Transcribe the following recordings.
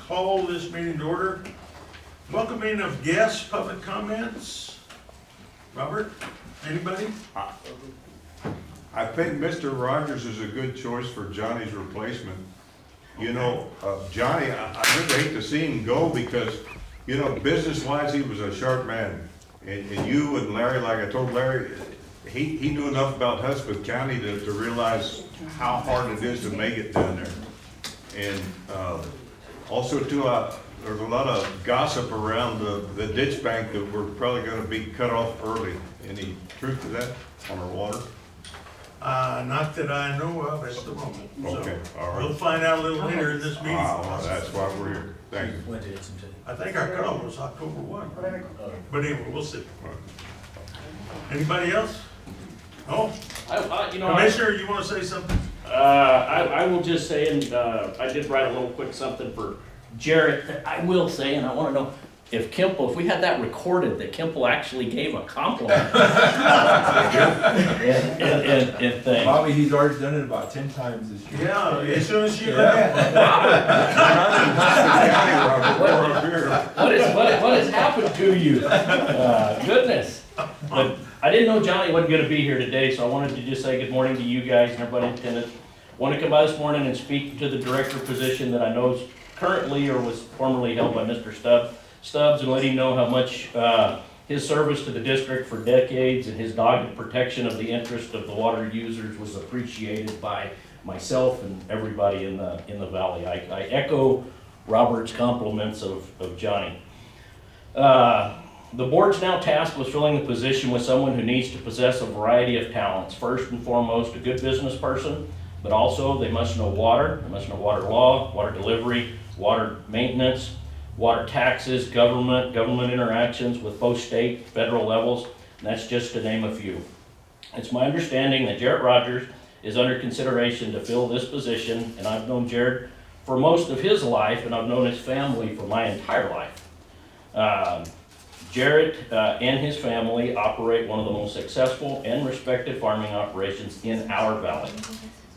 call this meeting to order. Welcoming of guests, public comments. Robert, anybody? I think Mr. Rogers is a good choice for Johnny's replacement. You know, Johnny, I really hate to see him go because, you know, business-wise, he was a sharp man. And you and Larry, like I told Larry, he knew enough about Hudspeth County to realize how hard it is to make it down there. And also too, there's a lot of gossip around the ditch bank that we're probably gonna be cut off early. Any truth to that on our water? Not that I know of at the moment. Okay, all right. We'll find out a little later in this meeting. Well, that's why we're here. Thank you. I think our cutoff was October 1. But anyway, we'll see. Anybody else? No? Commissioner, you want to say something? I will just say, and I did write a little quick something for Jarrett. I will say, and I want to know if Kimple, if we had that recorded, that Kimple actually gave a compliment. and things. Bobby, he's already done it about 10 times this year. Yeah, as soon as you left. What has happened to you? Goodness. But I didn't know Johnny wasn't going to be here today, so I wanted to just say good morning to you guys and everybody in attendance. Want to come by this morning and speak to the director position that I know is currently or was formerly held by Mr. Stubbs, and let him know how much his service to the district for decades and his dogged protection of the interest of the water users was appreciated by myself and everybody in the valley. I echo Robert's compliments of Johnny. The board's now tasked with filling the position with someone who needs to possess a variety of talents. First and foremost, a good business person, but also they must know water. They must know water law, water delivery, water maintenance, water taxes, government interactions with both state, federal levels, and that's just to name a few. It's my understanding that Jarrett Rogers is under consideration to fill this position, and I've known Jarrett for most of his life, and I've known his family for my entire life. Jarrett and his family operate one of the most successful and respected farming operations in our valley.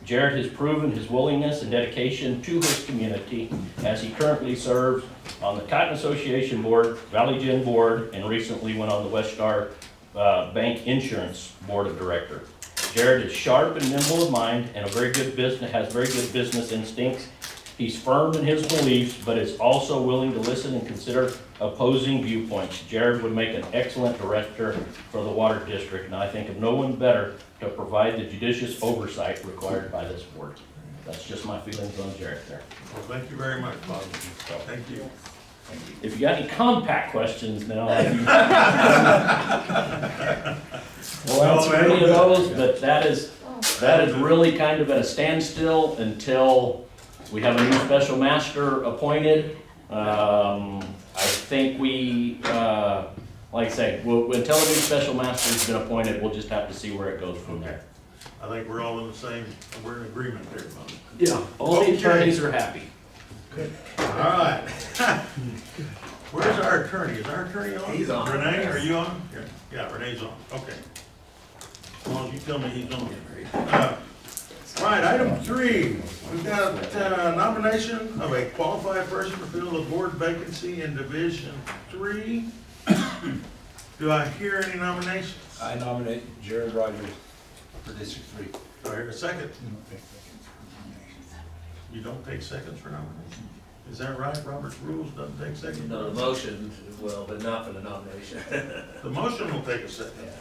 Jarrett has proven his willingness and dedication to his community as he currently serves on the Cotton Association Board, Valley Gen Board, and recently went on the West Star Bank Insurance Board of Directors. Jarrett is sharp and nimble of mind and has very good business instincts. He's firm in his beliefs, but is also willing to listen and consider opposing viewpoints. Jared would make an excellent director for the Water District, and I think of no one better to provide the judicious oversight required by this board. That's just my feelings on Jared there. Well, thank you very much, Bob. Thank you. If you got any compact questions now, I'll answer any of those, but that is really kind of at a standstill until we have a new special master appointed. I think we, like I say, until a new special master has been appointed, we'll just have to see where it goes from there. I think we're all in the same, we're in agreement there, Bob. Yeah. All the attorneys are happy. Good. All right. Where's our attorney? Is our attorney on? He's on. Renee, are you on? Yeah, Renee's on. Okay. As long as you tell me he's on. Right, item 3. We've got nomination of a qualified person to fill the board vacancy in Division 3. Do I hear any nominations? I nominate Jared Rogers for District 3. Do I hear a second? You don't take seconds for nomination? Is that right? Robert's rules doesn't take seconds? No, the motion will, but not for the nomination. The motion will take a second. Yeah.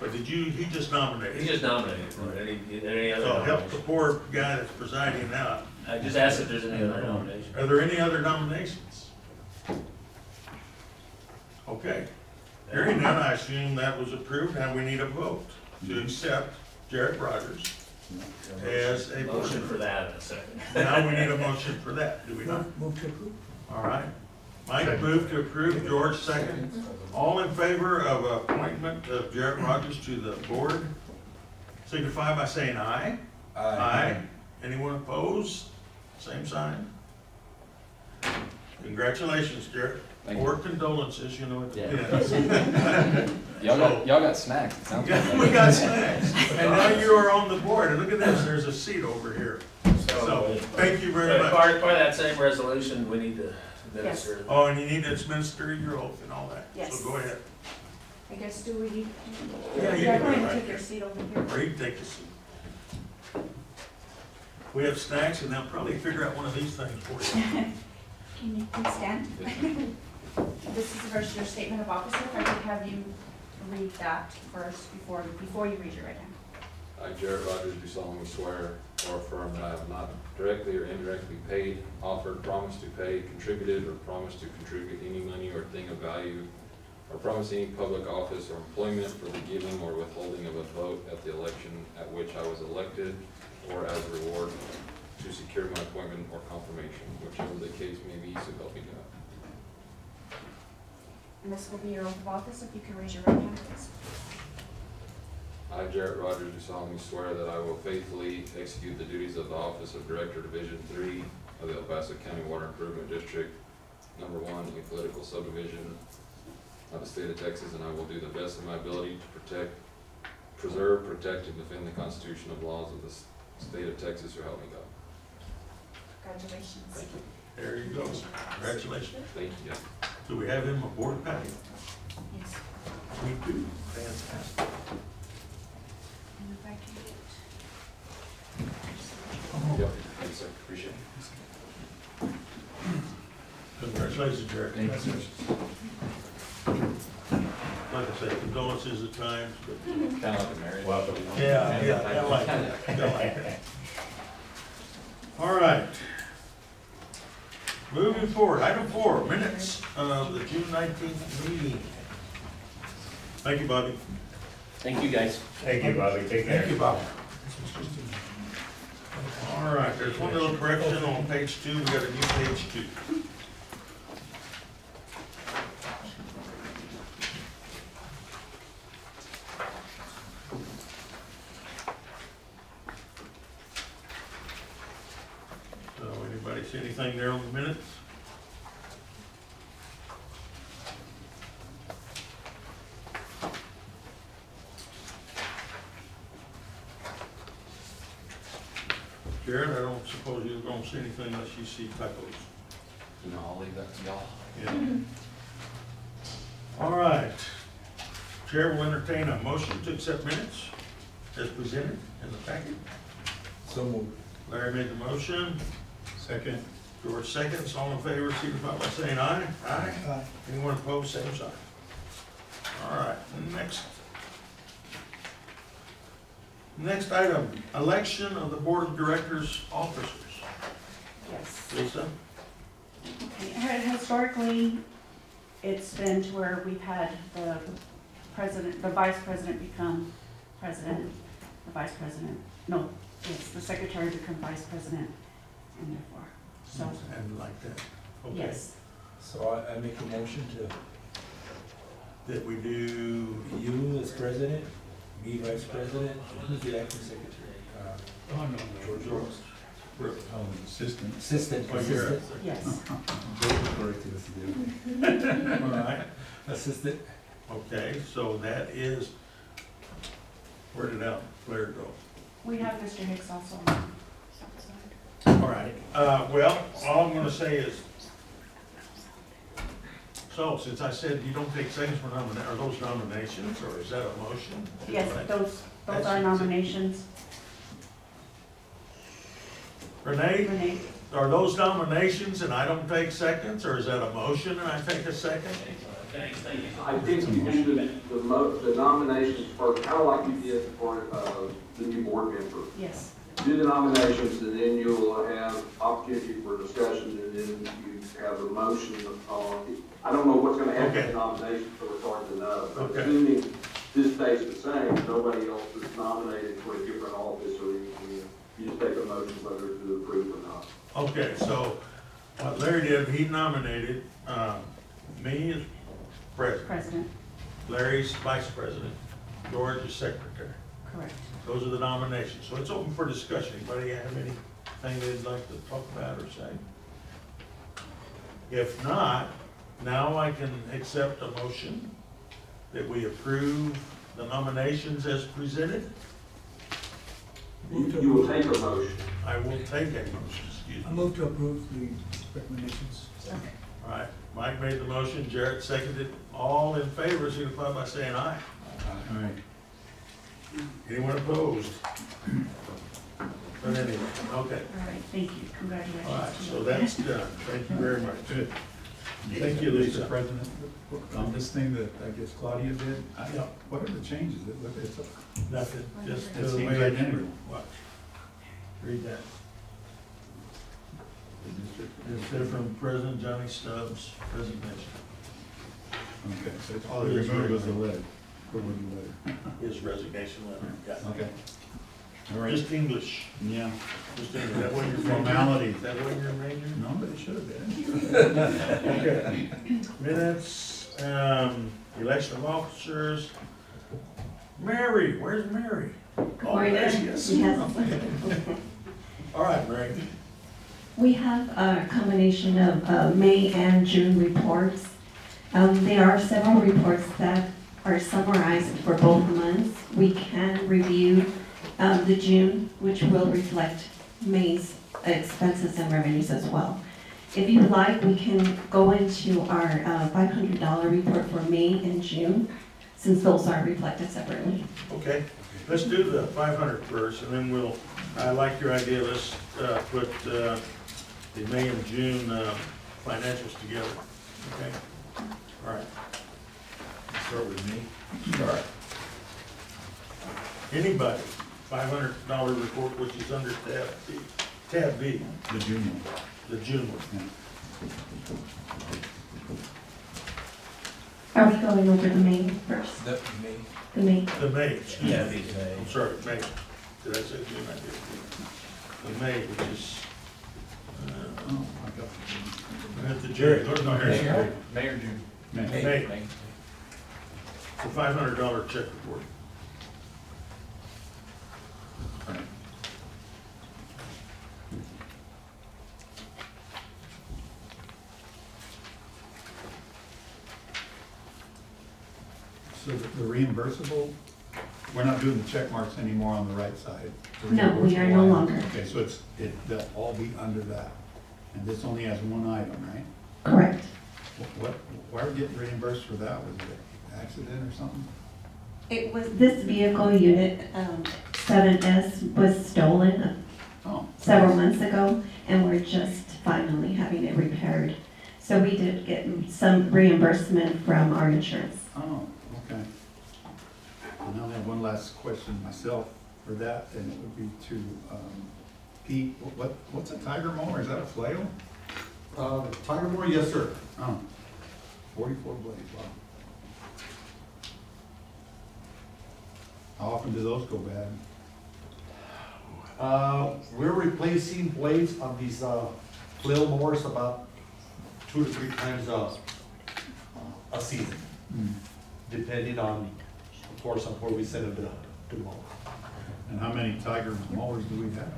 But he just nominated? He just nominated for it. Any other So help the nomination? poor guy that's presiding now. I just asked if there's any other nomination. Are there any other nominations? Okay. Hearing none, I assume that was approved, and we need a vote to accept Jarrett Rogers as a board Motion member. for that in a second. Now we need a motion for that, do we not? Move to approve. All right. Mike moved to approve, George second. All in favor of appointment of Jarrett Rogers to the board, signify by saying aye. Aye. Anyone opposed? Same sign. Congratulations, Jarrett. Or condolences, you know what it is. Y'all got snacks, it sounds like. We got snacks. And now you are on the board, and look at this, there's a seat over here. So So, thank you very But much. part of that same resolution, we need to administer. Oh, and you need to administer your oath and all that. Yes. So go ahead. I guess, do we need? Yeah, you Yeah, can go do it ahead and right take there. your seat over here. Or you can take a seat. We have snacks and they'll probably figure out one of these things for you. Can you please stand? This is versus your statement of office. If I could have you read that first before you raise your right hand. I, Jared Rogers, do solemnly swear or affirm that I have not directly or indirectly paid, offered, promised to pay, contributed, or promised to contribute any money or thing of value, or promised any public office or employment for the giving or withholding of a vote at the election at which I was elected, or as a reward to secure my appointment or confirmation, whichever the case may be, so help me God. And this will be your oath of office. If you could raise your right hand, please. I, Jarrett Rogers, do solemnly swear that I will faithfully execute the duties of the Office of Director, Division 3 of the El Paso County Water Improvement District, Number 1, a political subdivision of the state of Texas, and I will do the best of my ability to preserve, protect, and defend the Constitution and laws of the state of Texas, so help me God. Congratulations. Thank you. There you go. Congratulations. Thank you. Do we have him aboard, Patty? Yes. We do. Fantastic. And if I can get. Yep. Thanks, sir. Appreciate it. Congratulations, Jared. Thank you, sir. Like I said, condolences at times, but. Kind of like a marriage. Yeah, I like it. I like it. All right. Moving forward, item 4, minutes of the June 19th meeting. Thank you, Bobby. Thank you, guys. Thank you, Bobby, take care. Thank you, Bobby. All right, there's one little correction on page 2, we got a new page 2. So anybody see anything there on the minutes? Jared, I don't suppose you're gonna see anything unless you see typos. No, I'll leave that to y'all. Yeah. All right. Chair will entertain a motion to accept minutes as presented in the packet. So moved. Larry made the motion. Second. George seconds. All in favor, signify by saying aye. Aye. Aye. Anyone opposed, same sign. All right, next. Next item, election of the Board of Directors officers. Yes. Lisa? Okay. Historically, it's been to where we've had the president, the vice president become president, the vice president, no, yes, the secretary become vice president, and therefore, so, And like that. Okay. yes. So I make a motion to, That we do, you as president, me vice president, who's the acting secretary? George Rose. Assistant. Assistant, Oh, you're assistant. Yes. all right, Assistant. okay, so that is, where did Blair go? We have Mr. Hicks also on the south side. All right, well, all I'm gonna say is, so since I said you don't take seconds for are those nominations, or is that a motion? Yes, those are nominations. Renee, Renee, are those nominations and I don't take seconds, or is that a motion and I take a second? Thanks, thank you. I think you do the nominations first, kind of like you did for the new board member. yes. Do the nominations, and then you'll have opportunity for discussion, and then you have a motion on, I don't know what's gonna happen Okay. in nominations, so it's hard to know. But Okay. assuming this stays the same, nobody else is nominated for a different office or anything, you just take a motion whether to approve or not. Okay, so what Larry did, he nominated, me as president, President, Larry's vice president, George is secretary. correct. Those are the nominations, so it's open for discussion. Anybody have anything they'd like to talk about or say? If not, now I can accept a motion that we approve the nominations as presented. You will take a motion. I will take a motion, excuse I me. move to approve the recommendations. All right, Mike made the motion, Jarrett seconded. All in favor, signify by saying aye. All right. Anyone opposed? But anyway, okay. All right, thank you, congratulations. All right, to so you. that's done. Thank you very much. Good. Thank you, Lisa. Mr. President, on this thing that I guess Claudia did, Yeah. what are the changes? It's Nothing, just It the seems way it's identical. written. Watch. Read that. It's from President Johnny Stubbs' resignation. Okay, so it's all they removed was the letter, equivalent letter. His resignation letter, yeah. Okay. All right. Just English. Yeah. Just English. That what your major? Formality. Is that what your major? No, but it should have been. Okay. Minutes, election of officers. Mary, where's Mary? Oh, there she is. Yes. All right, Mary. We have a combination of May and June reports. There are several reports that are summarized for both months. We can review the June, which will reflect May's expenses and revenues as well. If you like, we can go into our $500 report for May and June, since those are reflected separately. Okay, let's do the 500 first, and then we'll, I like your idea, let's put the May and June financials together, okay? All right. Start with me. Start. Anybody, $500 report, which is under tab B. Tab B, The junior. the June one. Are we going over the May first? That may. The May? The May, excuse Yeah, me. these May. I'm sorry, May. Did I say June? I did. The May, which is, Oh, my God. at the Jerry, no, here's Mayor June. Man. May. It's a $500 check report. So the reimbursable, we're not doing the check marks anymore on the right side. The No, we are no reimbursable longer. items. Okay, so they'll all be under that. And this only has one item, right? Correct. Why are we getting reimbursed for that? Was it an accident or something? It was, this vehicle unit, 7S, was stolen Oh. several months ago, and we're just finally having it repaired. So we did get some reimbursement from our insurance. Oh, okay. And I only have one last question myself for that, and it would be to Pete. What's a tiger mower? Is that a flail? Tiger Moore, yes, sir. Oh, 44 blades, wow. How often do those go bad? We're replacing blades on these flail mowers about 2 to 3 times a season, depending on, of course, on where we send them to mow. And how many tiger mowers do we have?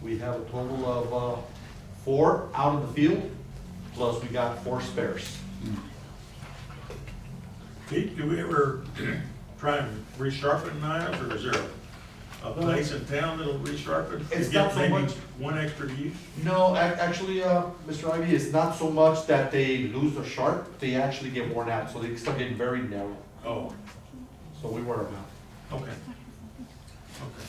We have a total of 4 out in the field, plus we got 4 spares. Pete, do we ever try and resharpen knives, or is there a place in town that'll resharpen? It's To get not so maybe much- one extra use? No, actually, Mr. Ivy, it's not so much that they lose their sharp, they actually get worn out, so they start getting very narrow. Oh, So we wear them out. okay. Okay.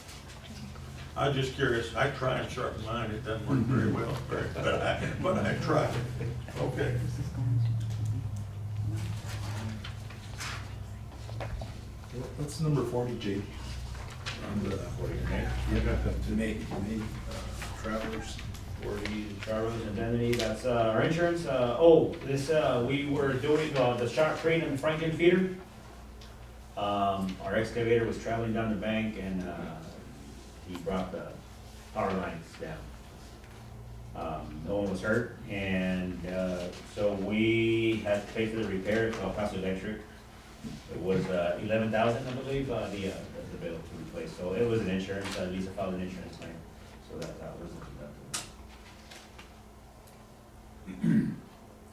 I was just curious, I try and sharpen mine, it doesn't work very well, but I try. Okay. What's number 40, Jake? You got that too. Travelers. Travelers indemnity, that's our insurance. We were doing the shot crane and Franklin feeder. Our excavator was traveling down the bank and he brought the power lines down. No one was hurt, and so we had to pay for the repair. It's El Paso Electric. It was $11,000, I believe, the bill to replace. So it was an insurance. Lisa filed an insurance claim, so that was deductible.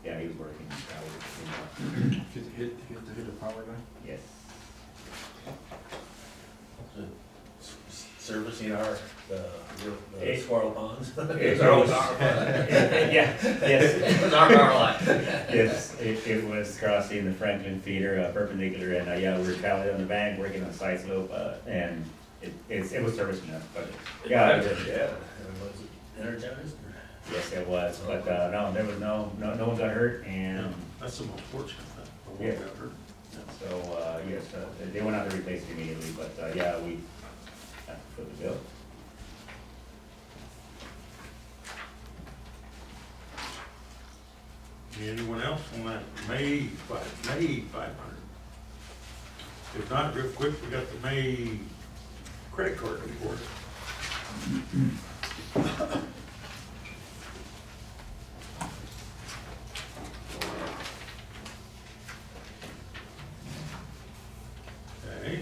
Yeah, he was working. Hit the power line? Yes. Service servicing our, the It- squirrel ponds. It It's our own was- power pond. Yeah, yes. It's our power line. Yes, it was crossing the Franklin feeder perpendicular, and yeah, we were traveling on the bank, working on side slope, and it was servicing us, but yeah, it was- Yeah. Was it energized? yes, it was, but no, there was no one got hurt, Yeah, and that's the most fortunate thing. The Yeah. one got hurt. so, yes, they went out to replace it immediately, but yeah, we have to foot the bill. Anyone else on that May 500? If not, real quick, we got the May credit card report. Okay.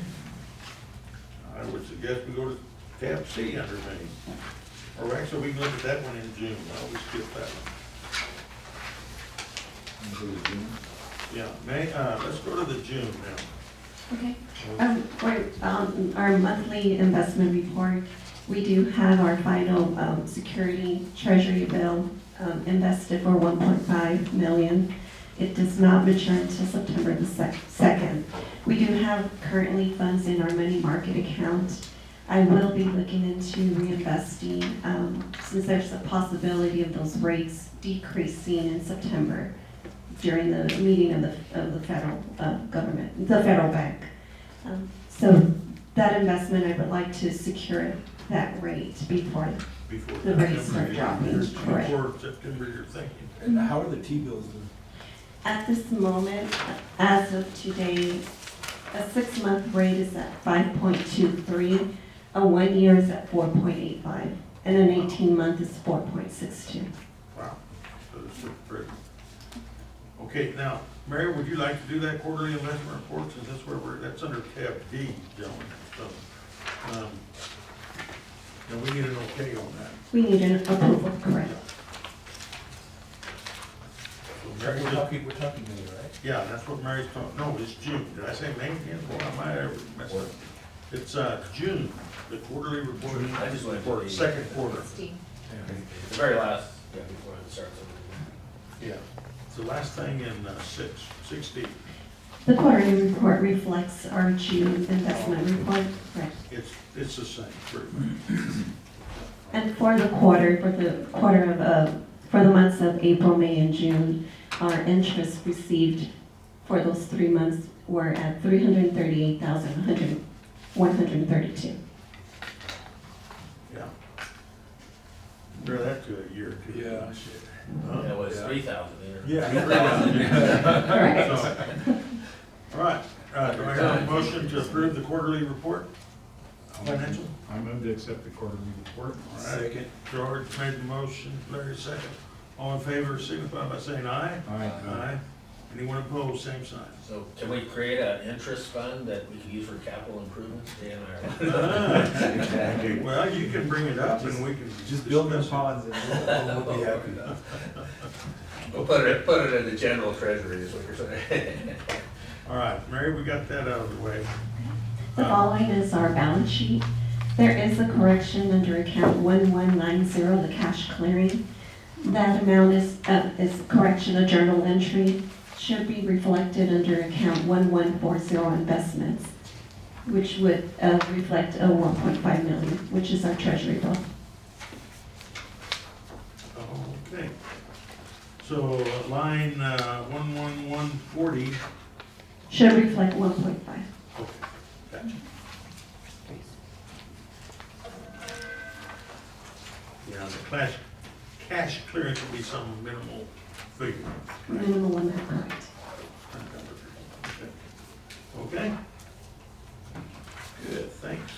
I would suggest we go to tab C under May. Or actually, we can look at that one in June. I always skip that one. Yeah, May, let's go to the June now. Okay. For our monthly investment report, we do have our final security treasury bill invested for 1.5 million. It does not mature until September the 2nd. We do have currently funds in our money market account. I will be looking into reinvesting since there's a possibility of those rates decreasing in September during the meeting of the federal government, the federal bank. So that investment, I would like to secure that rate before the rates start dropping. Correct. Before September, you're thinking. And how are the T-bills doing? At this moment, as of today, a 6-month rate is at 5.23, a 1 year is at 4.85, and an 18-month is 4.62. Wow. So this is pretty. Okay, now, Mary, would you like to do that quarterly investment report, since that's where that's under tab D, gentlemen, so. And we need an okay on that. We need an approval, correct? So Mary, We're talking May, right? yeah, that's what Mary's talking, no, it's June, did I say May again? Boy, I might have messed up. It's, June, the quarterly report. I just went to For the- second quarter. The very last, yeah, before it starts. Yeah, it's the last thing in 16. The quarterly report reflects our June investment report, correct? It's the same, pretty much. And for the months of April, May, and June, our interest received for those 3 months were at $338,132. Yeah. Compare that to a year or two. Yeah. Huh? That was Yeah. 3,000 there. Yeah. Correct. So, all right, do I have a motion to approve the quarterly report? Financial? I move to accept the quarterly report. All right. Second. George made the motion, Larry second. All in favor, signify by saying aye. Aye. Anyone opposed, same sign. So can we create an interest fund that we can use for capital improvements, Dan? Exactly. Well, you can bring it up and we can. Just build them discuss ponds and we'll be happy. We'll put it in the general treasury, is what you're saying. it. All right, Mary, we got that out of the way. The following is our balance sheet. There is a correction under account 1190, the cash clearing. That amount is correction, a journal entry, should be reflected under account 1140 investments, which would reflect a 1.5 million, which is our treasury bill. Okay. So line 11140. Should reflect 1.5. Okay, gotcha. Yeah, the cash clearance will be some minimal figure. Minimal amount, correct. Okay. Good, thanks.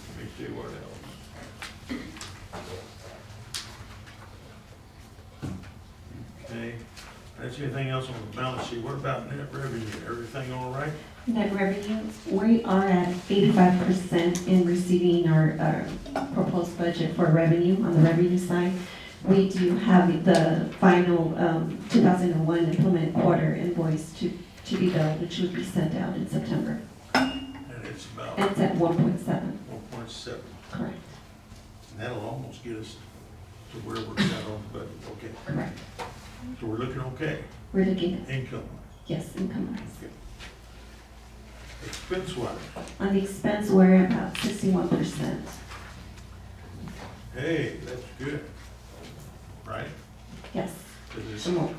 Let me see what else. Okay, that's anything else on the balance sheet? What about net revenue? Everything all right? Net revenue, we are at 85% in receiving our proposed budget for revenue on the revenue side. We do have the final 2001 implement quarter invoice to be billed, which would be sent out in September. And it's about It's at 1.7, 1.7. correct, And that'll almost get us to where we're at on the budget, okay. correct. So we're looking okay, We're looking, income yes, income wise. okay. Expense wise, On the expense, we're about 61%. hey, that's good, right? Yes. 'Cause it's- So we're okay.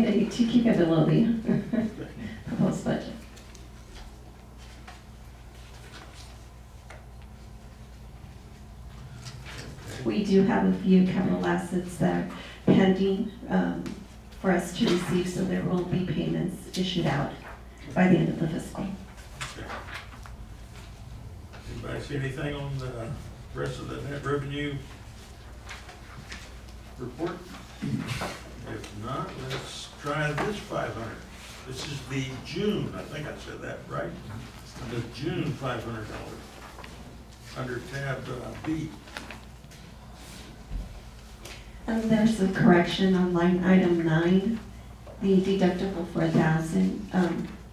hoping to keep it below the Okay. proposed budget. We do have a few capital assets that are pending for us to receive, so there will be payments issued out by the end of the fiscal. Okay. Anybody see anything on the rest of the net revenue report? If not, let's try this 500. This is the June, I think I said that right? The June $500 under tab B. There's a correction on line item 9. The deductible for 1,000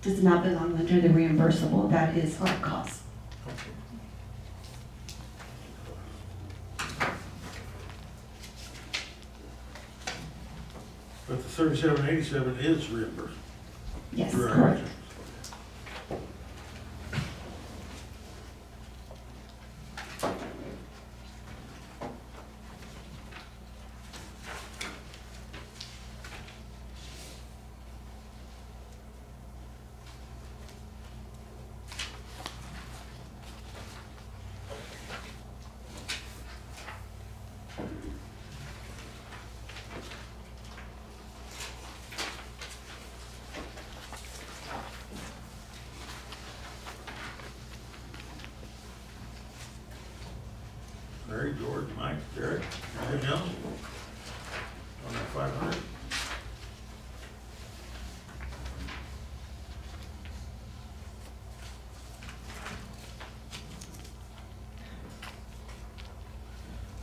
does not belong under the reimbursable. That is our cost. But the 3787 is reimbursed. Yes, through our correct. insurance. Larry, George, Mike, Derek, anything else on that 500?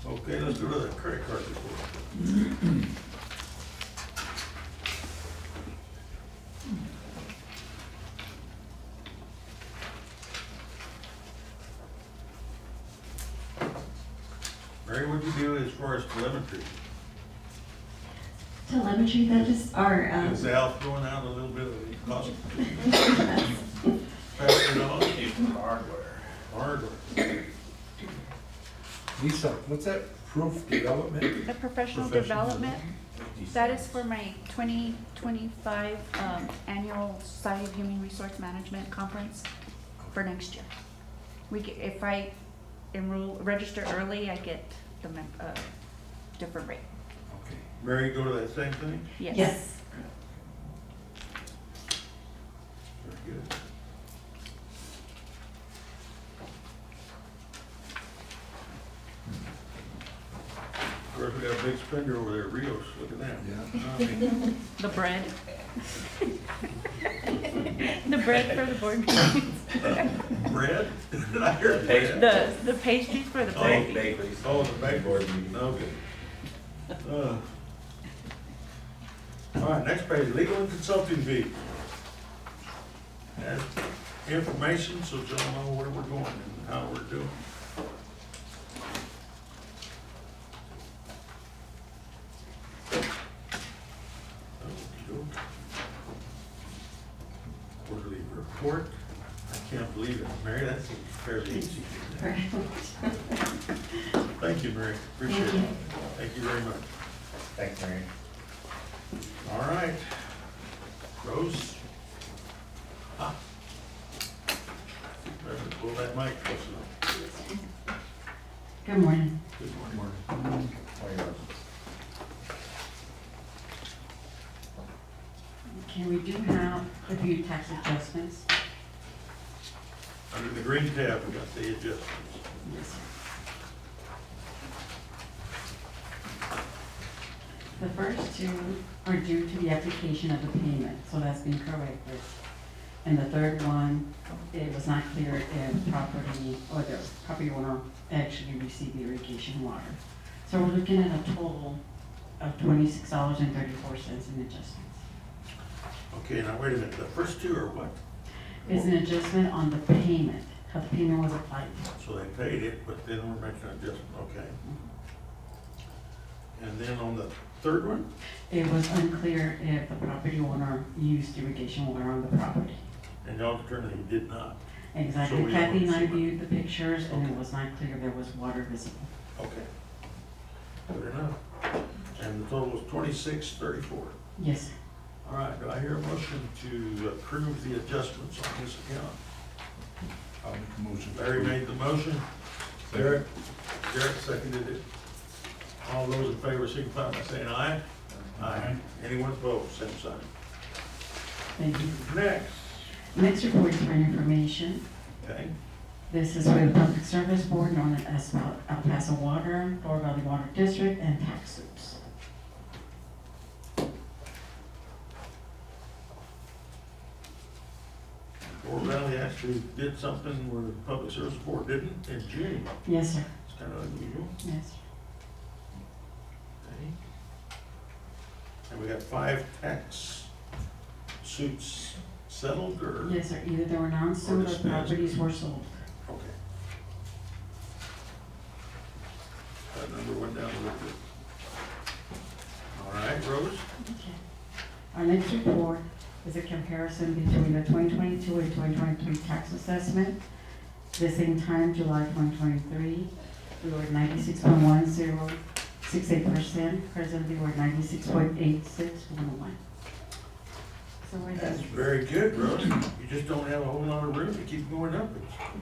Okay, let's go to the credit card report. Mary, what'd you do as far as telemetry? Telemetry, that is our, Is Al throwing out a little bit of the cost? Pass it on? Hardware. Lisa, what's that proof development? The professional Professional development, that is for my 2025 annual Society of Human Resource Management Conference for next year. If I register early, I get the different rate. Okay. Mary, go to that same thing? yes. Very good. Of course, we got a big spender over there, Rios, look at that. Yeah. The bread. The bread for the board meetings. Bread? I heard bread. The pastries for the Oh, board. Bakeries. Oh, the bakery. Board meeting. Okay. All right, next page, legal and consulting fee. Add information so y'all know where we're going and how we're doing. Quarterly report. I can't believe it. Mary, that's fairly easy. Correct. Thank you, Mary. Appreciate Thank it. you. Thank you very much. Thanks, Mary. All right. Rose? Ah. Better pull that mic close enough. Good morning. Good morning. Okay, we do have a few tax adjustments. Under the green tab, we got the adjustments. Yes. The first two are due to the application of the payment, so that's been corrected. And the third one, it was not clear if property, or the property owner actually received the irrigation water. So we're looking at a total of $26.34 in adjustments. Okay, now wait a minute. The first two are what? It's an adjustment on the payment, how the payment was applied. So they paid it, but then we're making an adjustment, okay. And then on the third one, It was unclear if the property owner used irrigation water on the property. and y'all determined he did not. So Exactly, we Kathy and I don't- viewed the pictures and it Okay. was not clear there was water visible. Okay. Good enough. And the total was 2634. Yes, All right, do I hear a motion to approve the adjustments on this account? I'll make a motion. Larry made the motion. Derek seconded it. All those in favor signify by saying aye. Aye. Anyone opposed, same sign. thank you. Next, Next report is for information. okay, This is for the Public Service Board, known as El Paso Water, Lower Valley Water District, and tax suits. Fort Valley actually did something where the Public Service Board didn't in June. Yes, sir. It's kind of unusual. Yes. Okay. And we got 5 tax suits settled or? Yes, sir. Either they were non-suit or dismissed. properties were sold. Okay. That number went down a little bit. All right, Rose? Okay. Our next report is a comparison between the 2022 and 2023 tax assessment. The same time, July 2023, we were at 96.1068%. Presently, we're at 96.8611. So we're That's done. very good, Rose. You just don't have a whole lot of room to keep going up.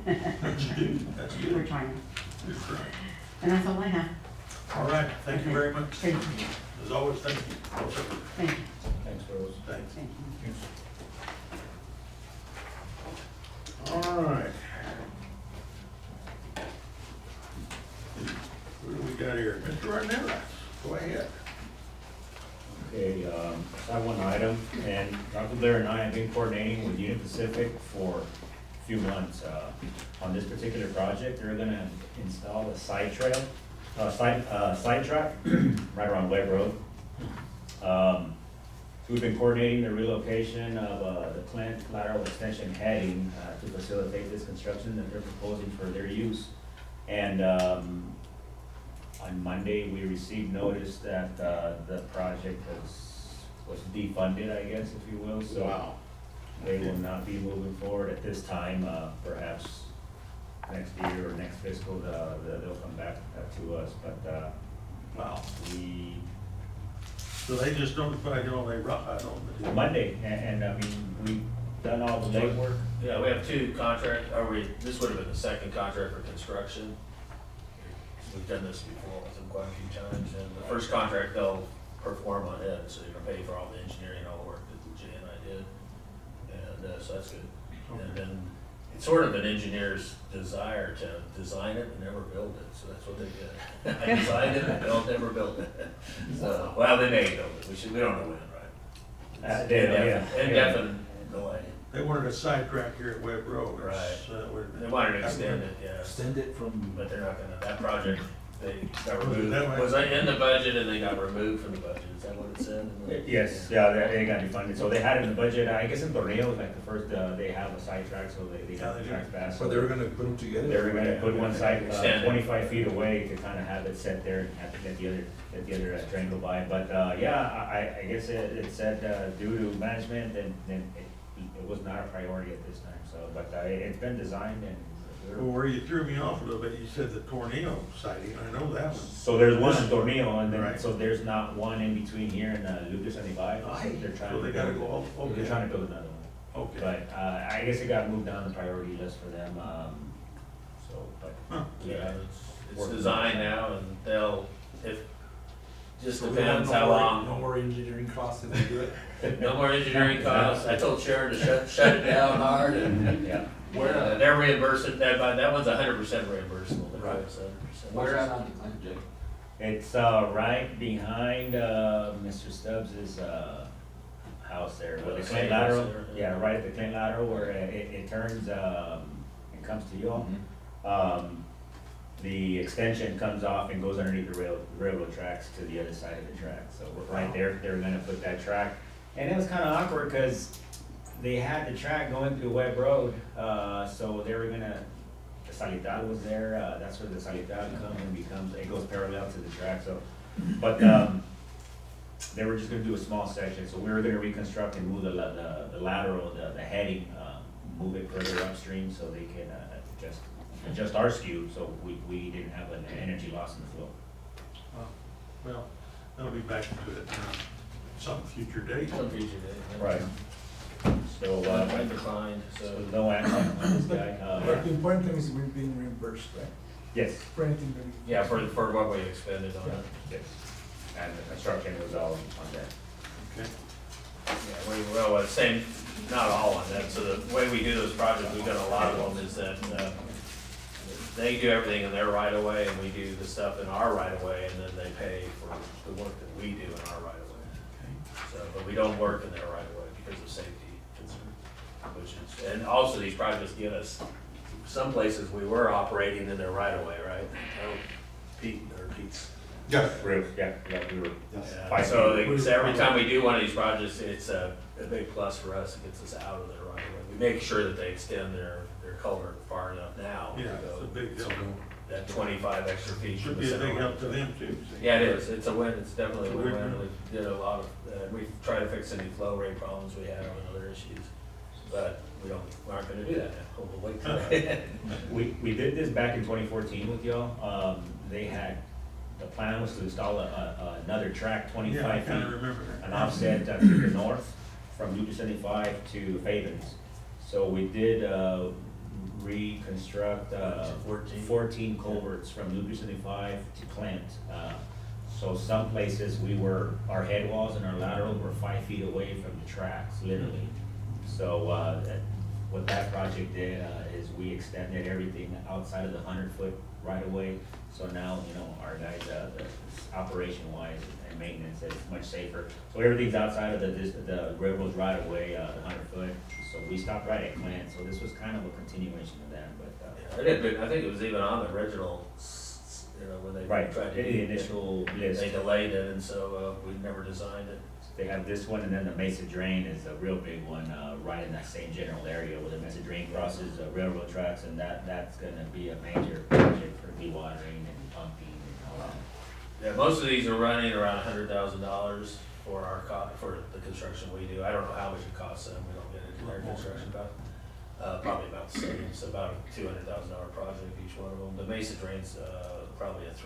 That's good. That's We're good. trying. Good try. And that's all I have. All right, thank you very much. Thank you. As always, thank you. Thank you. Thanks, Rose. Thanks. Thank you. All right. What do we got here? Mr. Arnett, go ahead. Okay, I have one item, and Dr. Blair and I have been coordinating with Union Pacific for a few months. On this particular project, they're gonna install a side trail, sidetrack right around Webb Road. We've been coordinating the relocation of the plant lateral extension heading to facilitate this construction that they're proposing for their use. And on Monday, we received notice that the project was defunded, I guess, if you will. So Wow. they will not be moving forward at this time. Perhaps next year or next fiscal, they'll come back to us. But Wow. we So they just notified you on they rock, I don't. Monday, and I mean, we've done all the legwork. Yeah, we have 2 contract, this would have been the second contract for construction. We've done this before with them quite a few times, and the first contract they'll perform on it, so they're gonna pay for all the engineering, all the work that Jay and I did. And, so that's good. And then, it's sort of an engineer's desire to design it and never build it, so that's what they did. I designed it, and they'll never build it. So, well, they may build it, we don't know when, right? Indefinite delay. They wanted a sidetrack here at Webb Road. Right. Would- They wanted to extend it, yeah. Extend it from, But they're not gonna, that project, they got Was it removed, that way? was in the budget and they got removed from the budget, is that what it said? Yes, yeah, they got defunded. So they had it in the budget, I guess in Tornillo, like the first, they have a sidetrack, so they got the tracks fast. so they were gonna put them together? They were gonna put one side, Extend it. 25 feet away to kind of have it set there and have to get the other train go by. But, yeah, I guess it said, due to management, and it was not a priority at this time, so, but, it's been designed and. Well, where you threw me off a little bit, you said the Tornillo sighting, I know that one. So there's one in Tornillo, and then, Right. so there's not one in between here and, Lucas and Ibai. So Right. they're trying So to they gotta build- go all, They're okay, trying to build another one. okay. But, I guess it got moved down the priority list for them, so, but, Huh. Yeah, it's designed now and they'll, just So we have depends no how more- long. No more engineering costs if they do it? No more engineering costs, I told Sharon to shut it down hard and. yeah. They're reimbursing, that one's 100% reimbursable, the Right. road's 100%. Where at on Jake? It's, right behind, Mr. Stubbs's, house there, where the Same Clint house lateral, there, yeah, yeah. right at the Clint lateral where it turns, it comes to you all. The extension comes off and goes underneath the railroad tracks to the other side of the track, so we're right there, they were gonna put that track. And it was kinda awkward, cause they had the track going through Webb Road, so they were gonna, the Salital was there, that's where the Salital comes and becomes, it goes parallel to the track, so. But, they were just gonna do a small section, so we were gonna reconstruct and move the lateral, the heading, move it further upstream so they can, adjust our skew, so we didn't have an energy loss in the flow. Well, that'll be back to it, some future date. Some future day. Right. So, I declined, so so. no action on this guy. But the important thing is we're being reimbursed, right? Yes, For anything that we. Yeah, for what we expended on it. yes. And the construction was all on that. Okay. Yeah, well, same, not all on that, so the way we do those projects, we've done a lot of them, is that, they do everything in their right of way, and we do the stuff in our right of way, and then they pay for the work that we do in our right of way. So, but we don't work in their right of way because of safety concerns, which is, and also these projects give us, some places we were operating in their right of way, right? Oh, Pete's. Yeah. We were, yeah, we were. Yeah, so every time we do one of these projects, it's a big plus for us, it gets us out of their right of way. We make sure that they extend their culvert far enough now. Yeah, it's a big help. That 25 extra feet. Should be a big help to them too. Yeah, it is, it's a win, it's definitely a It's a win-win. win-win. We did a lot of, we've tried to fix any flow rate problems we had on other issues, but we aren't gonna do that now, we'll wait till that. We did this back in 2014 with y'all. They had, the plan was to install another track, Yeah, I 25 feet, kinda remember that. an offset to the north from Loop 75 to Favens. So we did reconstruct 14 culverts from Loop 75 to Clint. So some places our head walls and our lateral were 5 feet away from the tracks, literally. So what that project did is we extended everything outside of the 100-foot right of way. So now, our guys, operation wise and maintenance, is much safer. So everything's outside of the railroad's right of way, the 100-foot. So we stopped right at Clint. So this was kind of a continuation of that, but. I think it was even on the original, when they Right, tried to. the initial list. They delayed it, and so, we never designed it. They have this one, and then the Mesa Drain is a real big one, right in that same general area where the Mesa Drain crosses railroad tracks, and that's gonna be a major project for dewatering and pumping and all that. Yeah, most of these are running around $100,000 for for the construction we do. I don't know how much it costs them, we don't get into their construction cost. Probably about the same, it's about a $200,000 project, each one of them. The Mesa Drain's, probably it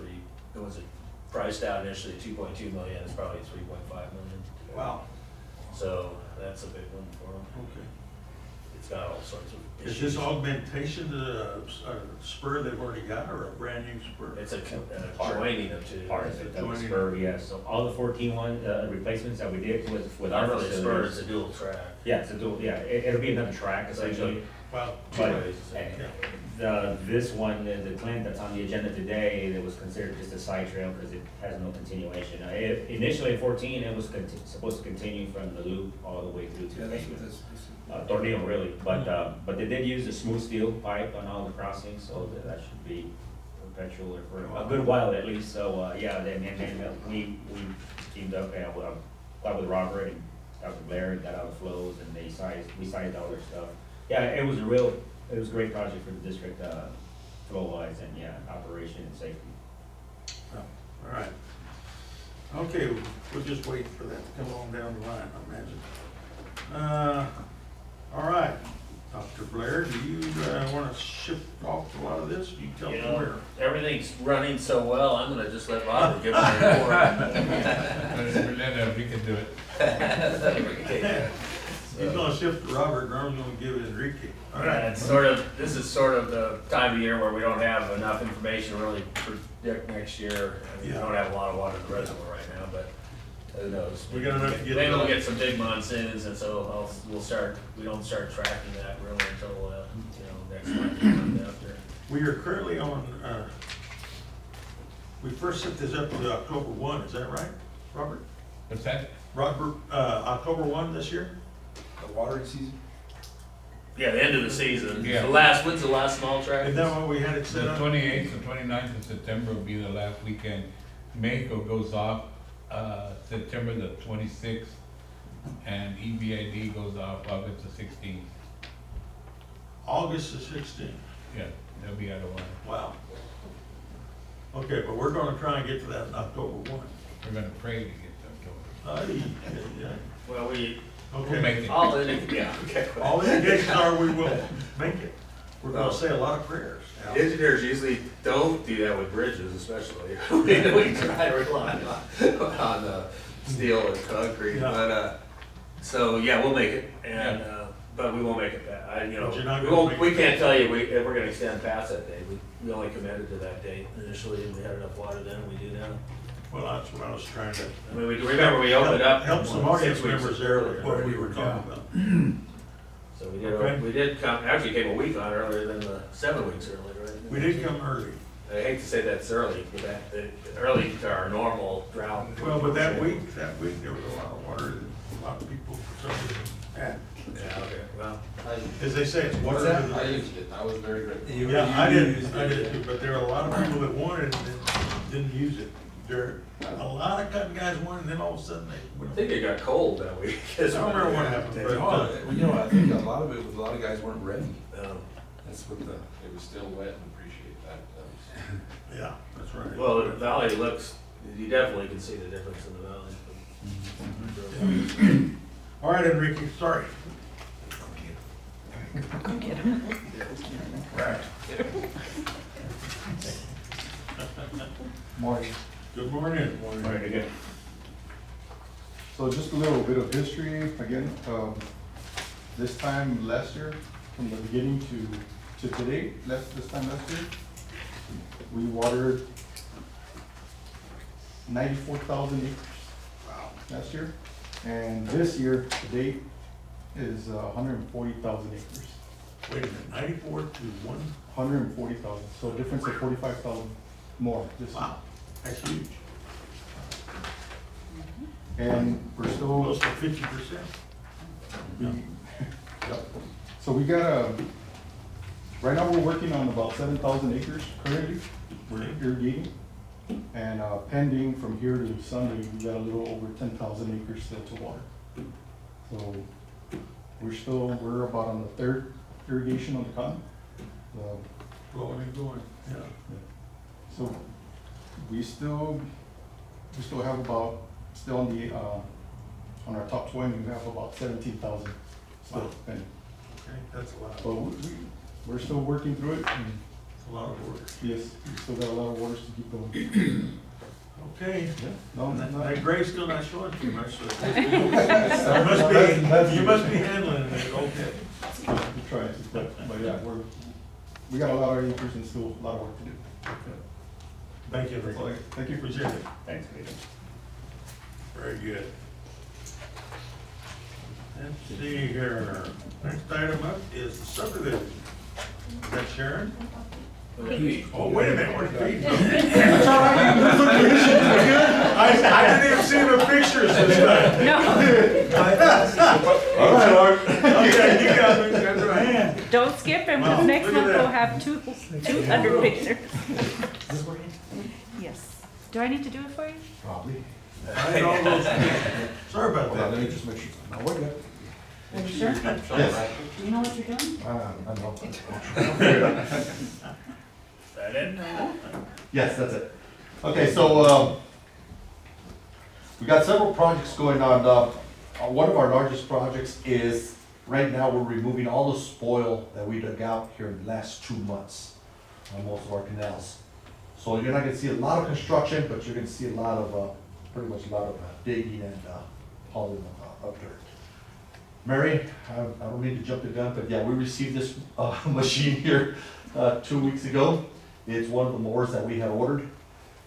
was priced out initially at 2.2 million, it's probably 3.5 million. Wow. So that's a big one for them. Okay. It's got all sorts of Is issues. this augmentation to a spur they've already got, or a brand new spur? It's a joining of two. Part of it, that was spur, yes. So all the 14 replacements that we did with our Not really a spur, facilities. it's a dual track. Yeah, it's a dual, yeah, it'll be another track essentially. Well, But yeah. this one, the Clint that's on the agenda today, it was considered just a side trail because it has no continuation. Initially in 14, it was supposed to continue from the loop all the way through to Pavement. Tornillo really, but they did use a smooth steel pipe on all the crossings, so that should be perpetual or for a good while at least. So yeah, then we teamed up and got with Robert and Dr. Blair and got out the flows, and we sized all their stuff. Yeah, it was a great project for the district, flow wise and yeah, operation and safety. All right. Okay, we'll just wait for that to come on down the line, I imagine. All right, Dr. Blair, do you want to shift off a lot of this? You tell me where. Everything's running so well, I'm gonna just let Robert give my report. We can do it. He's gonna shift to Robert, and I'm gonna give it Enrique. All Yeah, right. it's this is sort of the time of year where we don't have enough information to really predict next year. I mean, we don't have a lot of water in the reservoir right now, but who knows? We got enough to get Maybe we'll done. get some big monsoons, and so we don't start tracking that really until, next month or month after. We are currently on, we first set this up to October 1, is that right, Robert? What's that? Robert, October 1 this year? The watering season? Yeah, the end of the season. Yeah. When's the last small track? Is that what we had it set The up? 28th and 29th of September will be the last weekend. Mexico goes off, September the 26th and EBID goes off August the 16th. August the 16th. Yeah, they'll be out of water. Wow. Okay, but we're gonna try and get to that in October 1. We're gonna pray to get to October. Aye, yeah, Well, we, We'll okay. make it. all in, yeah, okay. All indications are we will make it. We're gonna say a lot of prayers. Now, Engineers usually don't do that with bridges especially. We try to rely on steel and concrete, Yeah. but, so, yeah, we'll make it, and, but we won't make it that, But you're not we gonna won't, make we it. can't tell you if we're gonna extend past that date. We only committed to that date initially, and we had enough water then, we do now. Well, that's what I was trying to. I mean, remember, we opened up. Help some 6 audience weeks members there with earlier, what right? we were talking about. So Okay. we did come, actually came a week on earlier than the 7 weeks earlier, right? We did come early. I hate to say that's early, but early to our normal drought. Well, but that week, there was a lot of water, and a lot of people for some reason had. Yeah, okay, well, As they say, it's water. What's that? to the- I used it, I was very grateful. Yeah, I did too, but there were a lot of people that wanted it and didn't use it. There, a lot of cutting guys wanted, and then all of a sudden they I went. think it got cold that week. I don't remember what happened, but, You know, I think a lot of it was a lot of guys weren't ready. that's what the, It was still wet and appreciate that. yeah, that's right. Well, the valley looks, you definitely can see the difference in the valley. All right, Enrique, sorry. Right. Morning. Good morning. Ready to go. So just a little bit of history, again, this time last year, from the beginning to today, this time last year, we watered 94,000 acres. Wow. Last year, and this year, to date, is 140,000 acres. Wait a minute, 94 to 1? 140,000, so a difference of 45,000 more this year. Wow, that's huge. And we're still, Close to 50%. Yep. So we got right now we're working on about 7,000 acres currently, we're irrigating. And pending from here to Sunday, we got a little over 10,000 acres still to water. So we're about on the third irrigation on the cotton. Going and going, yeah. So we still have about, still on the, on our top 20, we have about 17,000 still Wow. pending. Okay, that's a lot. But we're still working through it, and It's a lot of work. yes, we still got a lot of waters to keep going. Okay. Yeah, no, That grade's still not showing too much, so. You must be handling it, okay. we try to, but yeah, we got a lot of acres and still a lot of work to do. Thank you, Enrique. Thank you. Appreciate it. Thanks, Peter. Very good. Let's see here. Next item up is the subdivision. Is that Sharon? Oh, wait a minute, where's Pete? That's all right, you look at this, we're good. I didn't even see the pictures this time. No, All right, Art. Okay, you got it, that's right. don't skip him, Wow, because next look at month that. we'll have 200 pictures. Yes. Do I need to do it for you? Probably. I had all those- Sorry about Hold on, let that. me just make sure. No, we're good. Are you sure? Yes. Do you know what you're doing? I know. Is that it? Yes, that's it. Okay, so, we got several projects going on. One of our largest projects is, right now, we're removing all the spoil that we dug out here in the last 2 months on most of our canals. So you're not gonna see a lot of construction, but you're gonna see a lot of, pretty much a lot of digging and hauling of dirt. Mary, I don't mean to jump the gun, but yeah, we received this machine here 2 weeks ago. It's one of the mowers that we had ordered.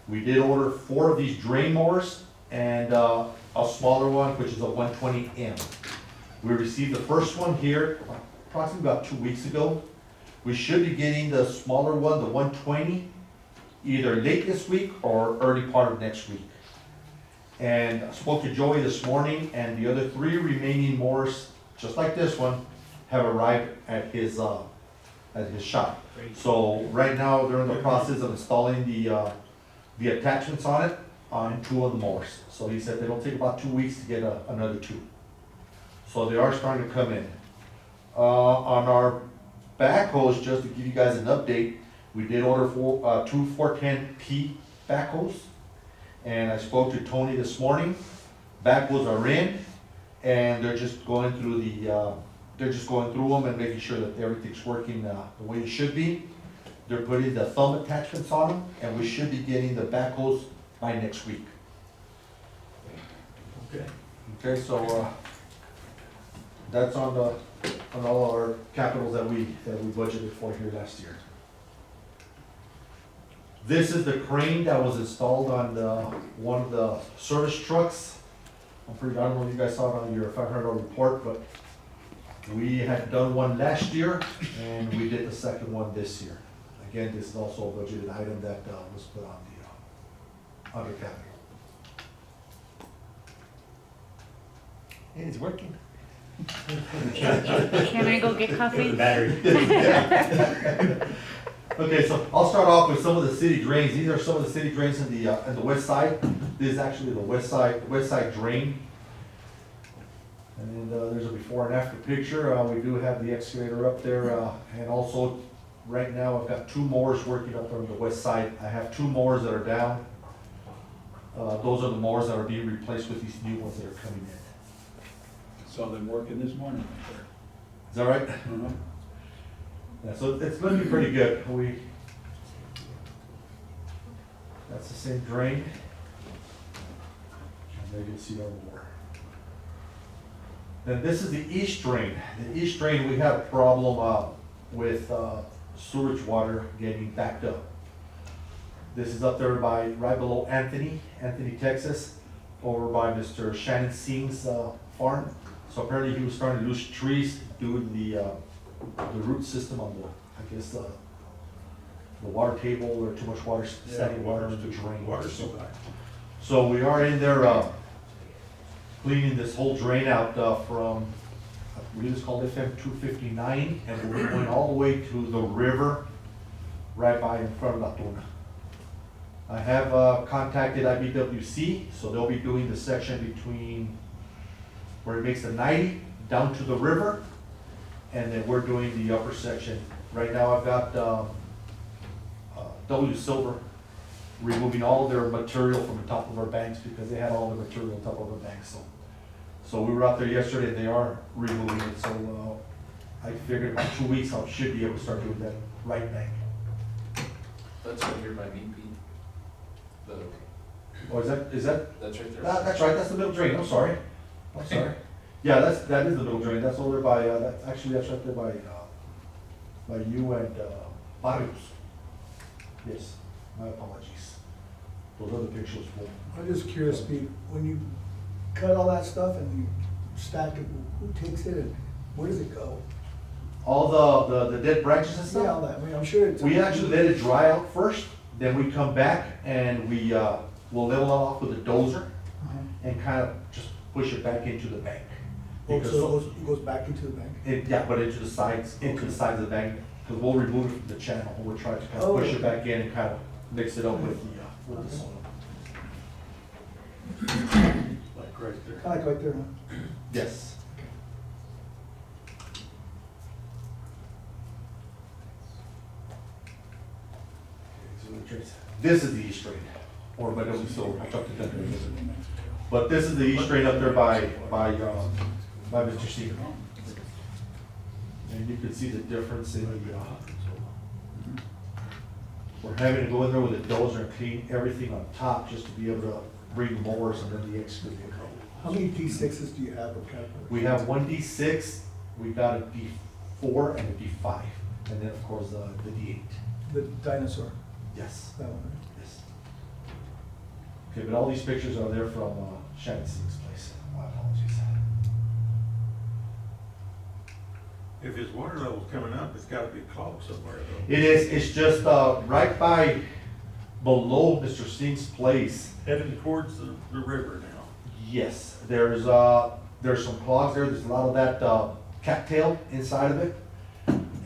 We did order 4 of these drain mowers and a smaller one, which is a 120M. We received the first one here approximately about 2 weeks ago. We should be getting the smaller one, the 120, either late this week or early part of next week. And I spoke to Joey this morning, and the other 3 remaining mowers, just like this one, have arrived at his shop. So right now, they're in the process of installing the attachments on it, on 2 of the mowers. So he said it'll take about 2 weeks to get another 2. So they are starting to come in. On our backhoes, just to give you guys an update, we did order two 410P backhoes. And I spoke to Tony this morning. Backhoes are in, and they're just going through them and making sure that everything's working the way it should be. They're putting the thumb attachments on them, and we should be getting the backhoes by next week. Okay. Okay, so, that's on all our capitals that we budgeted for here last year. This is the crane that was installed on one of the service trucks. I don't know if you guys saw it on your 500 report, but we had done one last year, and we did the second one this year. Again, this is also a budgeted item that was put on the under capital. It's working. Can I go get coffee? Battery. Okay, so I'll start off with some of the city drains. These are some of the city drains in the west side. This is actually the west side drain. And there's a before and after picture. We do have the excavator up there, and also right now I've got two mowers working up on the west side. I have two mowers that are down. Those are the mowers that are being replaced with these new ones that are coming in. Saw them working this morning. Is that right? Yeah, so it's looking pretty good. That's the same drain. And there you can see our more. Then this is the east drain. The east drain, we have a problem with sewage water getting backed up. This is up there by, right below Anthony, Texas, over by Mr. Shannon Singh's farm. So apparently he was starting to lose trees due to the root system on the water table, or too much water, standing water in the drain. Water supply. So we are in there cleaning this whole drain out from, I believe it's called FM 259, and we're going all the way to the river right by in front of La Tuna. I have contacted IBWC, so they'll be doing the section between where it makes the 90 down to the river, and then we're doing the upper section. Right now I've got W Silver removing all of their material from the top of our banks, because they had all the material on top of the banks. So we were out there yesterday, and they are removing it, so I figured about 2 weeks I should be able to start doing that right bank. That's right here by BP. Oh, is that? That's right there. That's right, that's the middle drain, I'm sorry. Yeah, that is the middle drain, that's over by, that's right there by you and, Barrios. Yes, my apologies. Those other pictures were. I'm just curious, Pete, when you cut all that stuff and you stack it, who takes it and where does it go? All the dead branches and stuff? Yeah, all that, I mean, I'm sure it's. We actually let it dry out first, then we come back and we'll level it off with a dozer and kind of just push it back into the bank. Oh, so it goes back into the bank? Yeah, but into the sides of the bank, because we'll remove it from the channel, and we'll try to kind of push it back in and kind of mix it up with the soil. Like right there. Kind of like right there, huh? Yes. This is the east drain, or by W Silver, I talked to them. But this is the east drain up there by Mr. Seeger. And you can see the difference in the, we're having to go in there with a dozer and clean everything on top just to be able to bring mowers and then the excavator. How many D6s do you have of capital? We have one D6, we got a D4 and a D5, and then of course the D8. The dinosaur, Yes. that one, right? Yes. Okay, but all these pictures are there from Shannon Singh's place. My apologies. If his water level's coming up, it's gotta be clogged somewhere though. It is, it's just right by, below Mr. Singh's place. Heading towards the river now. Yes, there's some clogs there, there's a lot of that cattail inside of it.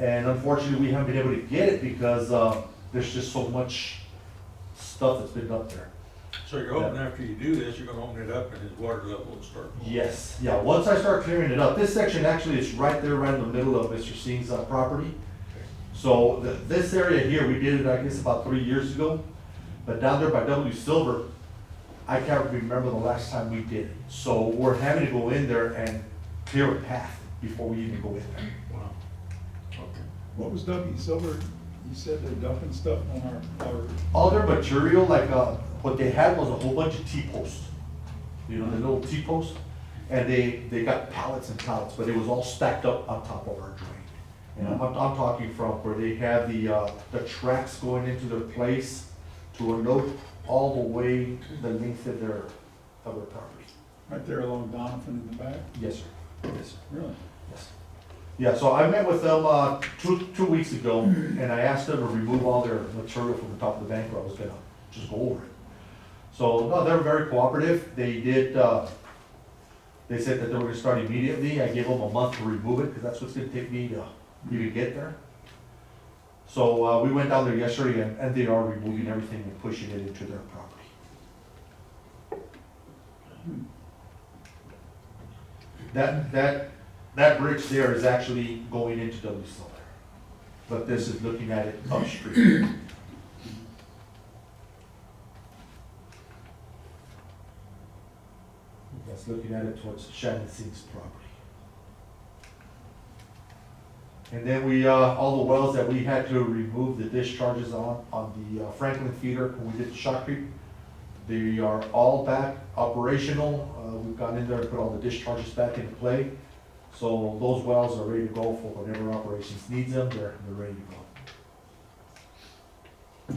And unfortunately, we haven't been able to get it because there's just so much stuff that's been up there. So you're hoping after you do this, you're gonna open it up and his water level will start. Yes, yeah, once I start clearing it up, this section actually is right there, right in the middle of Mr. Singh's property. So this area here, we did it, I guess, about 3 years ago. But down there by W Silver, I can't remember the last time we did it. So we're having to go in there and clear a path before we even go in there. Wow. Okay. What was W Silver, you said they're dumping stuff on our All their material, like, what they had was a whole bunch of T-posts. You know, the little T-posts? And they got pallets and pallets, but it was all stacked up on top of our drain. And I'm talking from where they have the tracks going into their place to a note all the way the length of their property. right there along Donovan in the back? Yes, sir. Yes, sir. Really? Yes. Yeah, so I met with them, two weeks ago, and I asked them to remove all their material from the top of the bank, where I was gonna just go over it. So, no, they were very cooperative. They did, they said that they were gonna start immediately. I gave them a month to remove it, because that's what's gonna take me to even get there. So, we went down there yesterday, and they are removing everything and pushing it into their property. That bridge there is actually going into W Silver, but this is looking at it upstream. That's looking at it towards Shannon Singh's property. And then we, all the wells that we had to remove the discharges on the Franklin feeder when we did the shotcrete, they are all back operational. We've gone in there and put all the discharges back into play. So those wells are ready to go for whatever operations needs them, they're ready to go.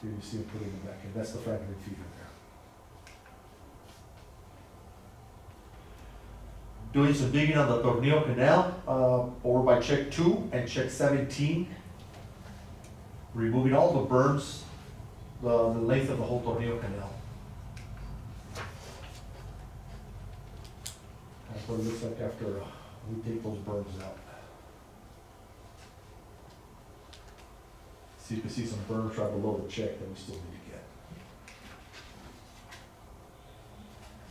Here you see them putting them back in, that's the Franklin feeder there. Doing some digging on the Tornillo Canal, over by check 2 and check 17. Removing all the berms, the length of the whole Tornillo Canal. That's what it looks like after we take those berms out. So you can see some berms right below the check that we still need to get.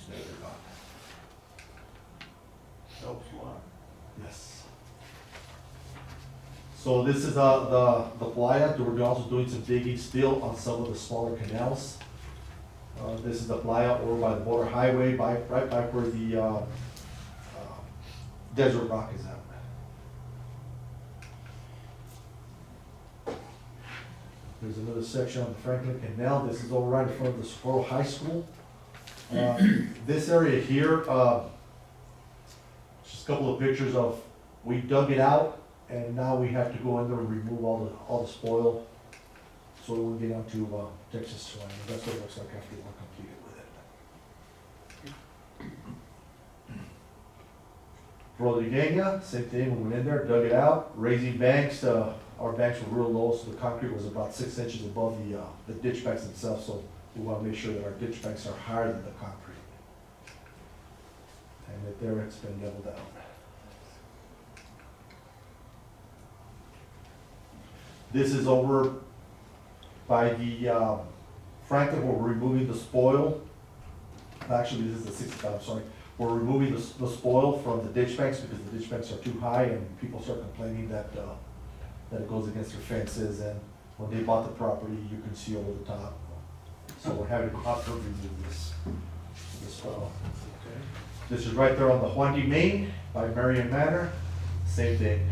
There they're gone. Helps a lot. Yes. So this is the playa. We're also doing some digging still on some of the smaller canals. This is the playa over by the border highway, right by where the Desert Rock is at. There's another section on the Franklin Canal. This is over right in front of the Socorro High School. This area here, just a couple of pictures of, we dug it out and now we have to go in there and remove all the spoil so we can get onto Texas soil. That's what it looks like after we're completed with it. Rodrigueña, same thing, we went in there, dug it out, raising banks, our banks were real low, so the concrete was about 6 inches above the ditch banks themselves, so we want to make sure that our ditch banks are higher than the concrete. And that there it's been leveled out. This is over by the Franklin, where we're removing the spoil. Actually, this is the 65, I'm sorry. We're removing the spoil from the ditch banks because the ditch banks are too high and people start complaining that it goes against their fences, and when they bought the property, you can see over the top. So we're having to remove this spoil. Okay. This is right there on the Juan D. Main by Marion Manor, same thing.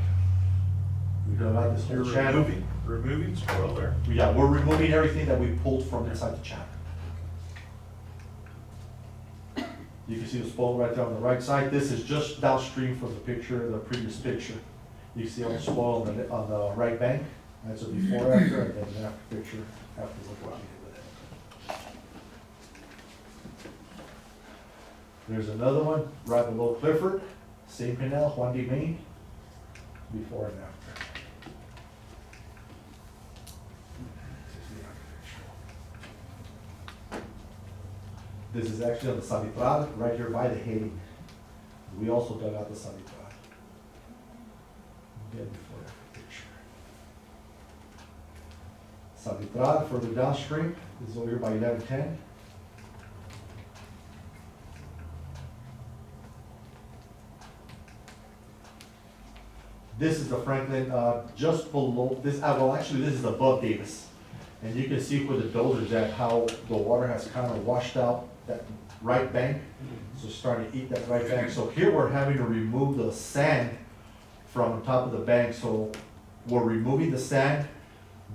We dug out this whole You're channel. removing spoil there. Yeah, we're removing everything that we pulled from inside the channel. You can see the spoil right there on the right side. This is just downstream from the picture, the previous picture. You see all the spoil on the right bank. That's a before, after, and then an after picture after what we did with it. There's another one right below Clifford, same canal, Juan D. Main, before and after. This is actually on the Salitral, right here by the Hating. We also dug out the Salitral. Again, before that picture. Salitral, further downstream, this is over here by 1110. This is the Franklin, just below, this, well, actually, this is above Davis. And you can see where the dozer's at, how the water has kind of washed out that right bank. So it's starting to eat that right bank. So here we're having to remove the sand from the top of the bank. So we're removing the sand,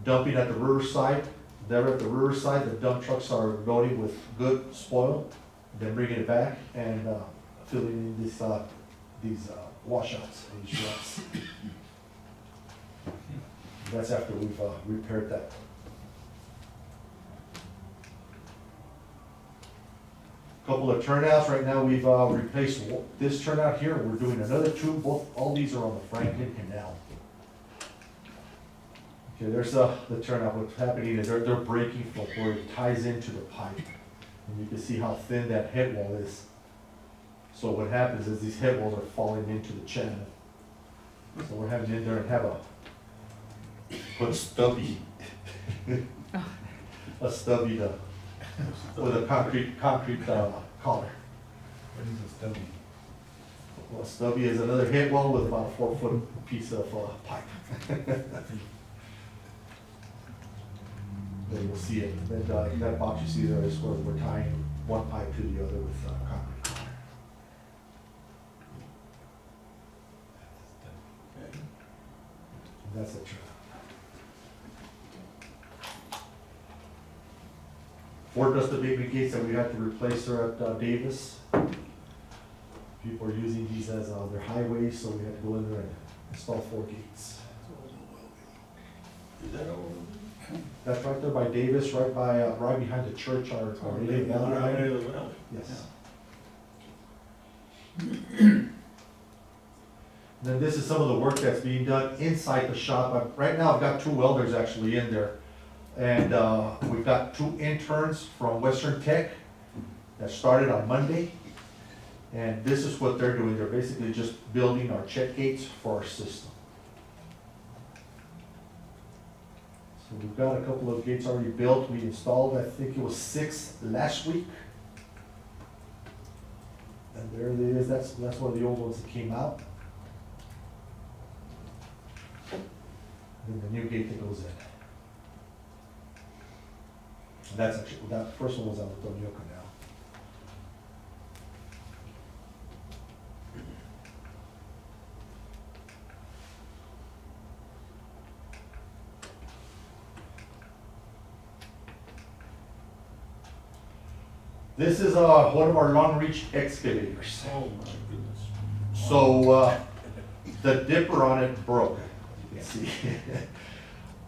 dumping at the riverside. There at the riverside, the dump trucks are loading with good spoil, then bringing it back and filling in these washouts, these ruts. That's after we've repaired that. Couple of turnouts. Right now we've replaced this turnout here. We're doing another two. All these are on the Franklin Canal. Okay, there's the turnout. What's happening is they're breaking from where it ties into the pipe. And you can see how thin that head wall is. So what happens is these head walls are falling into the channel. So we're having in there and have put a stubby, with a concrete collar. What is a stubby? Well, a stubby is another head wall with about a 4-foot piece of pipe. Then you'll see it. Then that box you see there is where we're tying one pipe to the other with concrete collar. That's the truck. Four dust abatement gates that we had to replace are at Davis. People are using these as their highways, so we had to go in there and install 4 gates. Is that all? That's right there by Davis, right behind the church, our native valley. Right into the valley. Yes. Then this is some of the work that's being done inside the shop. Right now I've got 2 welders actually in there. And we've got 2 interns from Western Tech that started on Monday. And this is what they're doing. They're basically just building our check gates for our system. So we've got a couple of gates already built. We installed, I think it was 6 last week. And there it is. That's one of the old ones that came out. And the new gate that goes in. And that's actually, that first one was on the Tonio Canal. This is one of our long reach excavators. Oh my goodness. So the dipper on it broke, you can see.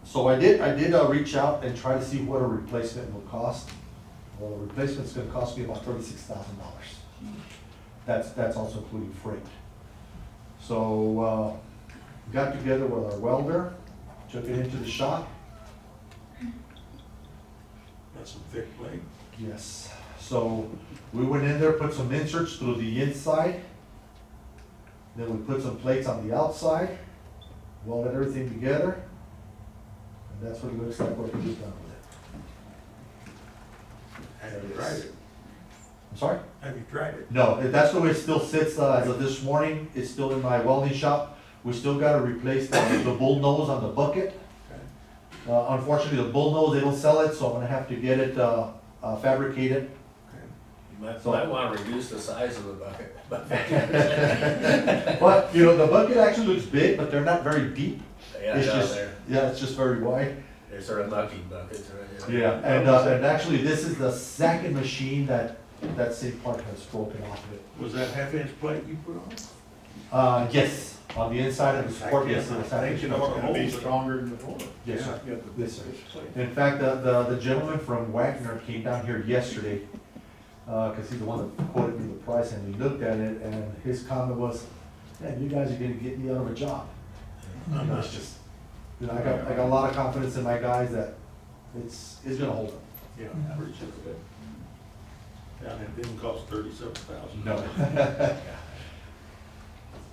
So I did reach out and try to see what a replacement will cost. Well, a replacement's gonna cost me about $36,000. That's also including freight. So got together with our welder, took it into the shop. That's some thick plate. Yes. So we went in there, put some inserts through the inside. Then we put some plates on the outside, welded everything together. And that's what it looks like what we've done with it. Have you tried it? I'm sorry? Have you tried it? No, that's the way it still sits as of this morning. It's still in my welding shop. We still gotta replace the bull nose on the bucket. Unfortunately, the bull nose, they don't sell it, so I'm gonna have to get it fabricated. You might So- wanna reduce the size of the bucket. But, the bucket actually looks big, but they're not very deep. Yeah, It's I know, just, it's just very wide. they're sort of mucking buckets, right? Yeah, and actually, this is the second machine that same part has broken off of it. Was that 1/2-inch plate you put on? Yes, on the inside of the support, yes, it was I think you know what It'll be holds it. stronger than before. Yes, sir. Yeah, the- Yes, sir. this plate. In fact, the gentleman from Wagner came down here yesterday, cause he's the one that quoted me the price, and he looked at it, and his comment was, man, you guys are gonna get me out of a job. And it's just, I got a lot of confidence in my guys that it's gonna hold up. Yeah, pretty sure it did. Yeah, and it didn't cost $37,000. No.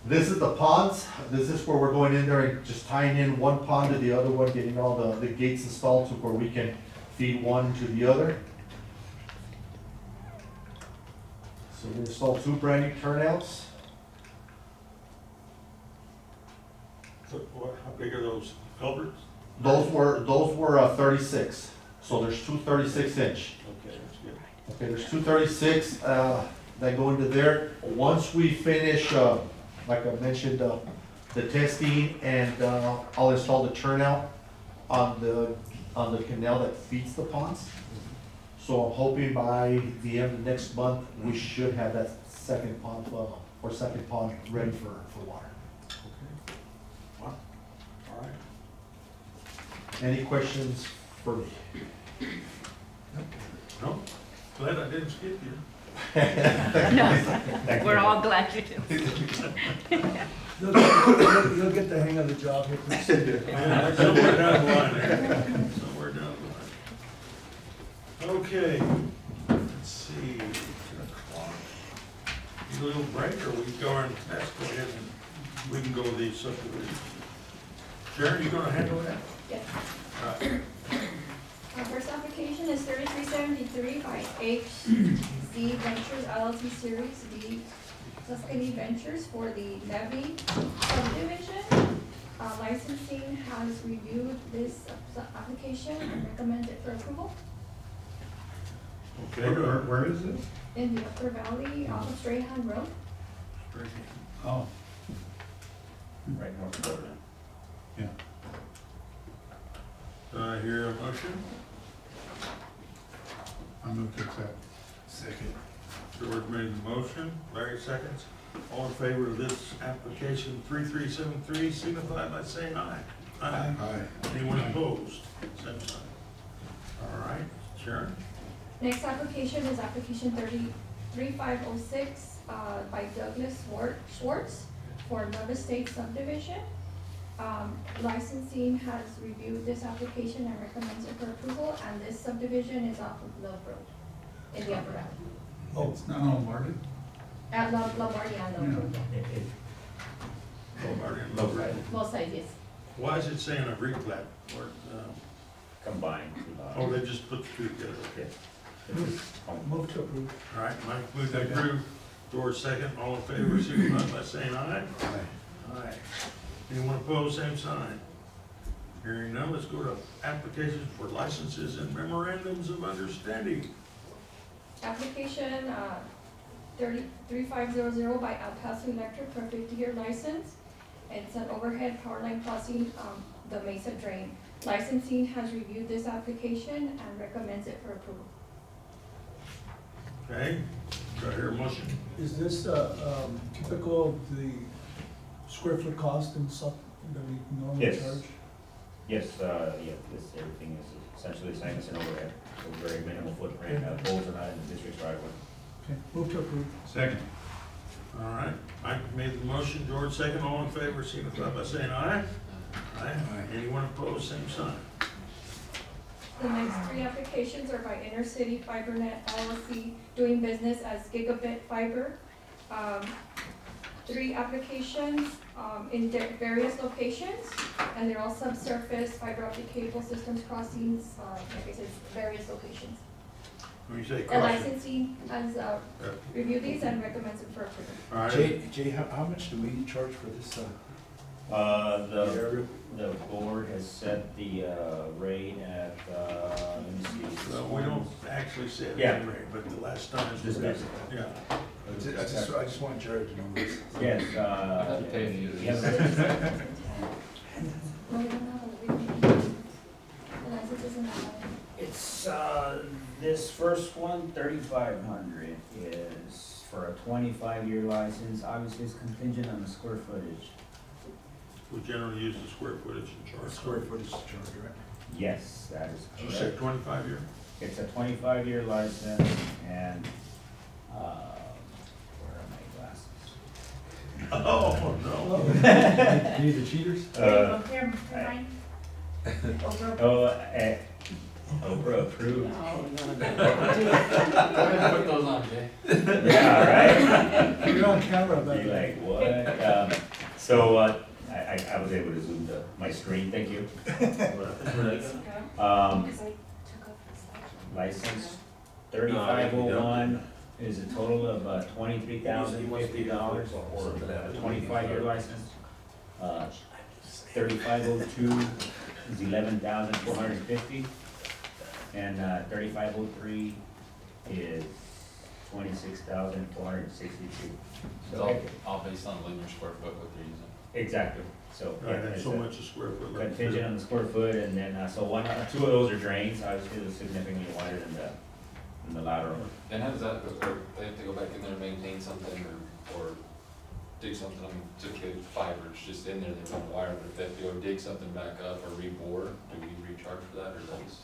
This is the ponds. This is where we're going in there and just tying in one pond to the other one, getting all the gates installed to where we can feed one to the other. So we installed 2 brand new turnouts. big are those culverts? Those were 36, so there's two 36-inch. Okay, that's good. Okay, there's two 36 that go into there. Once we finish, like I mentioned, the testing, and I'll install the turnout on the canal that feeds the ponds. So I'm hoping by the end of next month, we should have that second pond ready for water. All right. Any questions for me? No, glad I didn't skip you. No, we're all glad you did. You'll get the hang of the job here pretty soon. Yeah, somewhere down the line there. Somewhere down the line. Okay, let's see, 10 o'clock. Need a little break, or we go and, let's go ahead and, we can go with these subdivisions. Sharon, you gonna handle that? Yes. All right. Our first application is 3373 by HZ Ventures LLC Series B Tuscany Ventures for the Levy subdivision. Licensing has reviewed this application and recommends it for approval. Okay, Where is this? In the Upper Valley off of Strahan Road. Oh, Right north of Florida. yeah. Do I hear a motion? I move to accept. Second. George made the motion, Larry seconds. All in favor of this application 3373, signify by saying aye. Aye. Anyone opposed? Same sign. All right, Sharon? Next application is application 3506 by Douglas Schwartz for Love Estate subdivision. Licensing has reviewed this application and recommends it for approval, and this subdivision is off of Love Road in the Upper Valley. Oh, it's not on Martin? At Lombardi and Love Road, both sides, yes. Why is it saying a replat? Or, Combined. oh, they just put the two together. Move to approve. All right, Mike moved to approve. George second. All in favor, signify by saying aye. Aye. Anyone opposed, same sign. Hearing none, let's go to applications for licenses and memorandums of understanding. Application 3500 by El Paso Electric for a 50-year license. It's an overhead power line crossing the Mesa Drain. Licensing has reviewed this application and recommends it for approval. Okay, do I hear a motion? Is this typical of the square foot cost and stuff that we normally Yes. charge? Yes, everything is essentially the same as an overhead, so very minimal footprint, poles are not in the district's right away. Okay, move to approve. Second. All right, Mike made the motion, George second. All in favor, signify by saying aye. Aye. Anyone opposed, same sign. The next three applications are by Intercity FiberNet LLC, doing business as Gigabit Fiber. Three applications in various locations, and they're all subsurface fiber optic cable systems crossings, like I said, various locations. When you say The crossing. licensing has reviewed these and recommends it for approval. All right. Jay, how much do we charge for this? The board has set the rate at, let me see. Well, we don't actually say it Yeah. anyway, but the last time is. Just basic. Yeah. I just want Jared to know this. Yes, yeah. No, we don't have a review. The license isn't valid. It's, this first one, 3,500 is for a 25-year license. Obviously, it's contingent on the square footage. We generally use the square footage and charge. Square footage charge, right? Yes, that is You correct. said 25 year? It's a 25-year license, and, where are my glasses? Oh, no. You need the cheaters? Oprah approved. Put those on, Jay. Yeah, right? You're on camera, Be but. like, what? So, I was able to zoom my screen, thank you. License 3501 is a total of $23,050 for a 25-year license. 3502 is 11,450, and 3503 is 26,462. It's all based on linear square foot what they're using. Exactly, so. Right, yeah, that's it's so a much a square foot. like Contingent on the square foot, and then, so two of those are drains, obviously they're significantly wider than the lateral. And how does that go, or they have to go back in there and maintain something or dig something, I mean, typically fiber, it's just in there, they run wire, but if they have to go dig something back up or rebore, do we recharge for that, or is that just?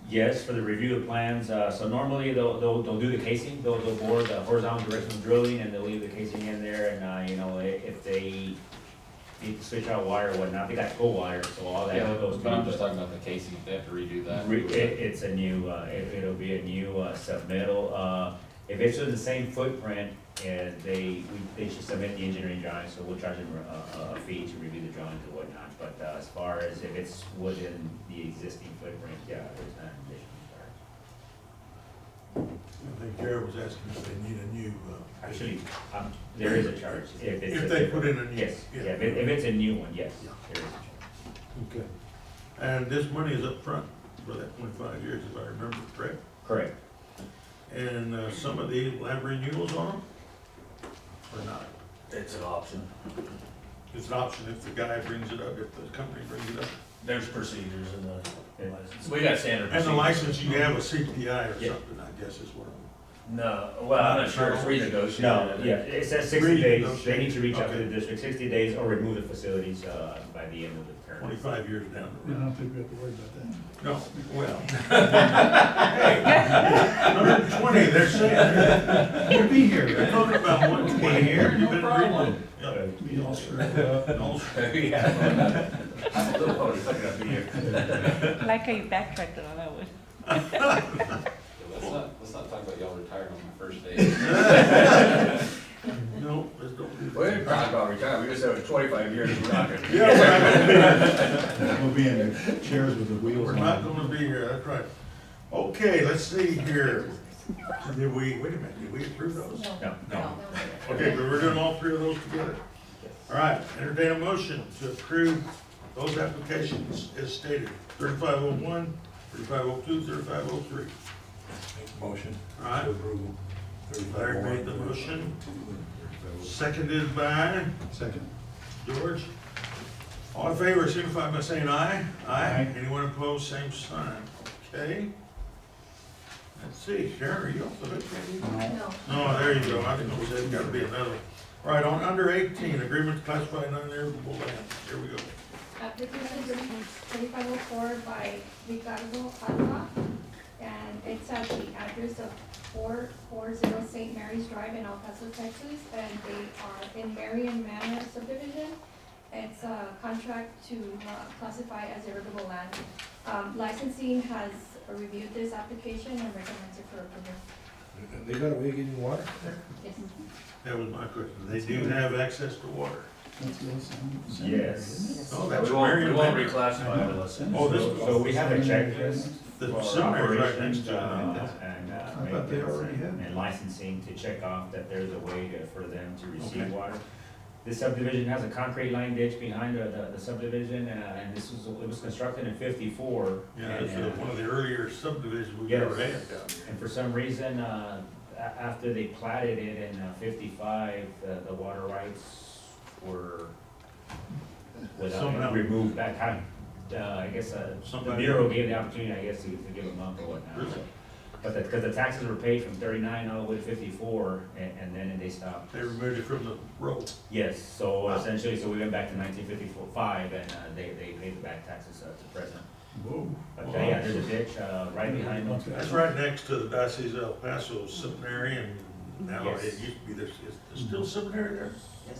Yes, for the review of plans, so normally they'll do the casing, they'll bore the horizontal directional drilling, and they'll leave the casing in there, and, if they need to switch out wire or whatnot, they got full wire, so all that goes. But I'm just talking about the casing, if they have to redo that. It's a new, it'll be a new submittal. If it's in the same footprint, they should submit the engineering drawings, so we'll charge them a fee to review the drawings and whatnot. But as far as if it's within the existing footprint, yeah, there's not an additional charge. I think Jared was asking if they need a new, Actually, there is a charge. If they put in a new. Yes, yeah. yeah, if it's a new one, yes, Yeah. there is a charge. Okay. And this money is up front for that 25 years, if I remember correct? Correct. And some of these will have renewals on them? Or not? It's an option. It's an option if the guy brings it up, if the company brings it up. There's procedures in the license. We got standard And procedures. the license, you have a CPI or Yeah. something, I guess is what I'm. No, well, I'm not sure, it's renegotiated. No, yeah, it says 60 days, they need to reach out to Okay. the district, 60 days, or remove the facilities, by the end of the term. 25 years down I the road. don't think we have to worry about that. No, well. Hey, 120, they're saying. You'll be here. They're talking about 120 here. You've been reading. Yeah. We all screwed up. All Yeah. I'm a little funny, looking up here. Like how you backtracked on that one. Let's not talk about y'all retiring on my first day. No, let's don't do that. We didn't talk about retirement, we just said 25 years, we're not gonna. Yeah, We'll be in the chairs with the wheels we're on. not gonna be here, that's right. Okay, let's see here. Did we, wait a minute, did we approve those? No. Okay, but we're doing all three of those together. All right, entertain a motion to approve those applications as stated, 3501, 3502, 3503. Motion. All right, Approval. Larry made the motion, seconded by Second. George. All in favor, signify by saying aye. Aye. Anyone opposed, same sign. Okay. Let's see, Sharon, are you off the hook, maybe? No. No, there you go, I think it was, there's gotta be another one. All right, on under 18, agreement to classify non-arable land, here we go. Application 3504 by Ricardo Alba, and it's at the address of 440 St. Mary's Drive in El Paso, Texas, and they are in Marion Manor subdivision. It's a contract to classify as irrigable land. Licensing has reviewed this application and recommends it for approval. They got a way of getting water there? Yes. That was my question. They do have access to water. That's the same. Yes. Oh, We that's won't Marion. reclassify it unless. Oh, this So we have a checklist The for seminary's right operations, next to it. and I thought they already had. and licensing to check off that there's a way for them to receive Okay. water. This subdivision has a concrete line ditch behind the subdivision, and it was constructed in 54. Yeah, this and, is one of the earlier subdivisions we've Yes. ever had down here. And for some reason, after they platted it in 55, the water rights were Somehow- removed back. I guess the Somebody- Bureau gave the opportunity, I guess, to give them up or whatnot. Really? But because the taxes were paid from 39 all the way to 54, and then they stopped. They removed it from the road. Yes, so essentially, so we went back to 1955, and they paid the back taxes to present. Whoa. But yeah, there's a ditch right behind them. That's right next to the Diocese of El Paso Seminary, and now Yes. it used to be, there's still seminary there?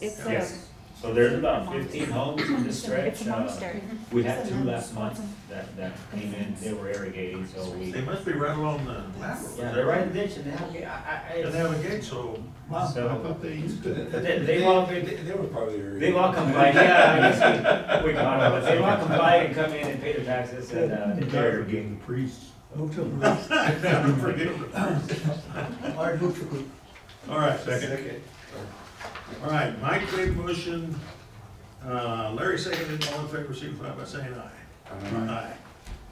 It's Yes, so there's about 15 homes in this stretch. It's a monastery. We had 2 last month that came in, they were irrigating, so we. They must be right along the lateral. Yeah, they're right in the ditch, and they have, They have a gate, so. Wow, I So- thought they used to. They all, They were probably there. they've all complied, yeah, I guess we got it, but they've all complied and come in and pay their taxes, and they're irrigating. The priests. Move to approve. Never forget them. All right, move to approve. All right, second. All right, Mike made a motion, Larry seconded, all in favor, signify by saying aye. Aye.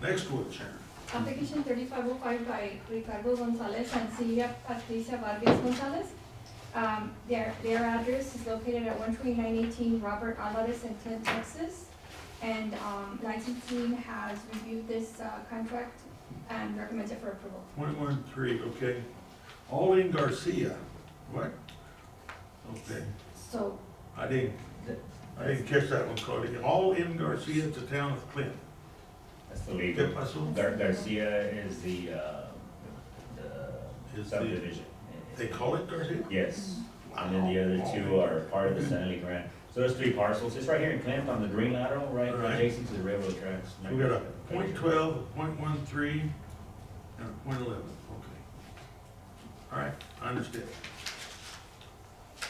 Next quote, Sharon. Application 3505 by Ricardo Gonzalez and Silvia Patricia Vargas Gonzalez. Their address is located at 12918 Robert Alvarez in 10, Texas. And licensing has reviewed this contract and recommends it for approval. 113, okay. Alden Garcia, what? Okay, So I didn't catch that one, Cody. Alden Garcia to town of Clint. That's the legal. ¿Qué pasó? Garcia is the Is the- subdivision. They call it Garcia? Yes, and then the other two are part of the Senate grant. So there's 3 parcels. It's right here in Clint on the green lateral, right Right. adjacent to the railroad tracks. We got a .12, a .13, and a .11, okay. All right, I understand.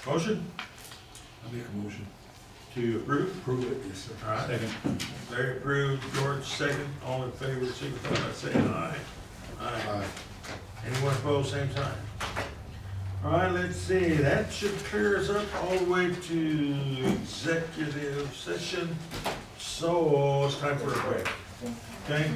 Motion I make a motion. to approve? Approve it, yes, sir. All right. Second. Larry approved, George second, all in favor, signify by saying aye. Aye. Anyone opposed, same sign. All right, let's see, that should clear us up all the way to executive session. So it's time for a break. Okay?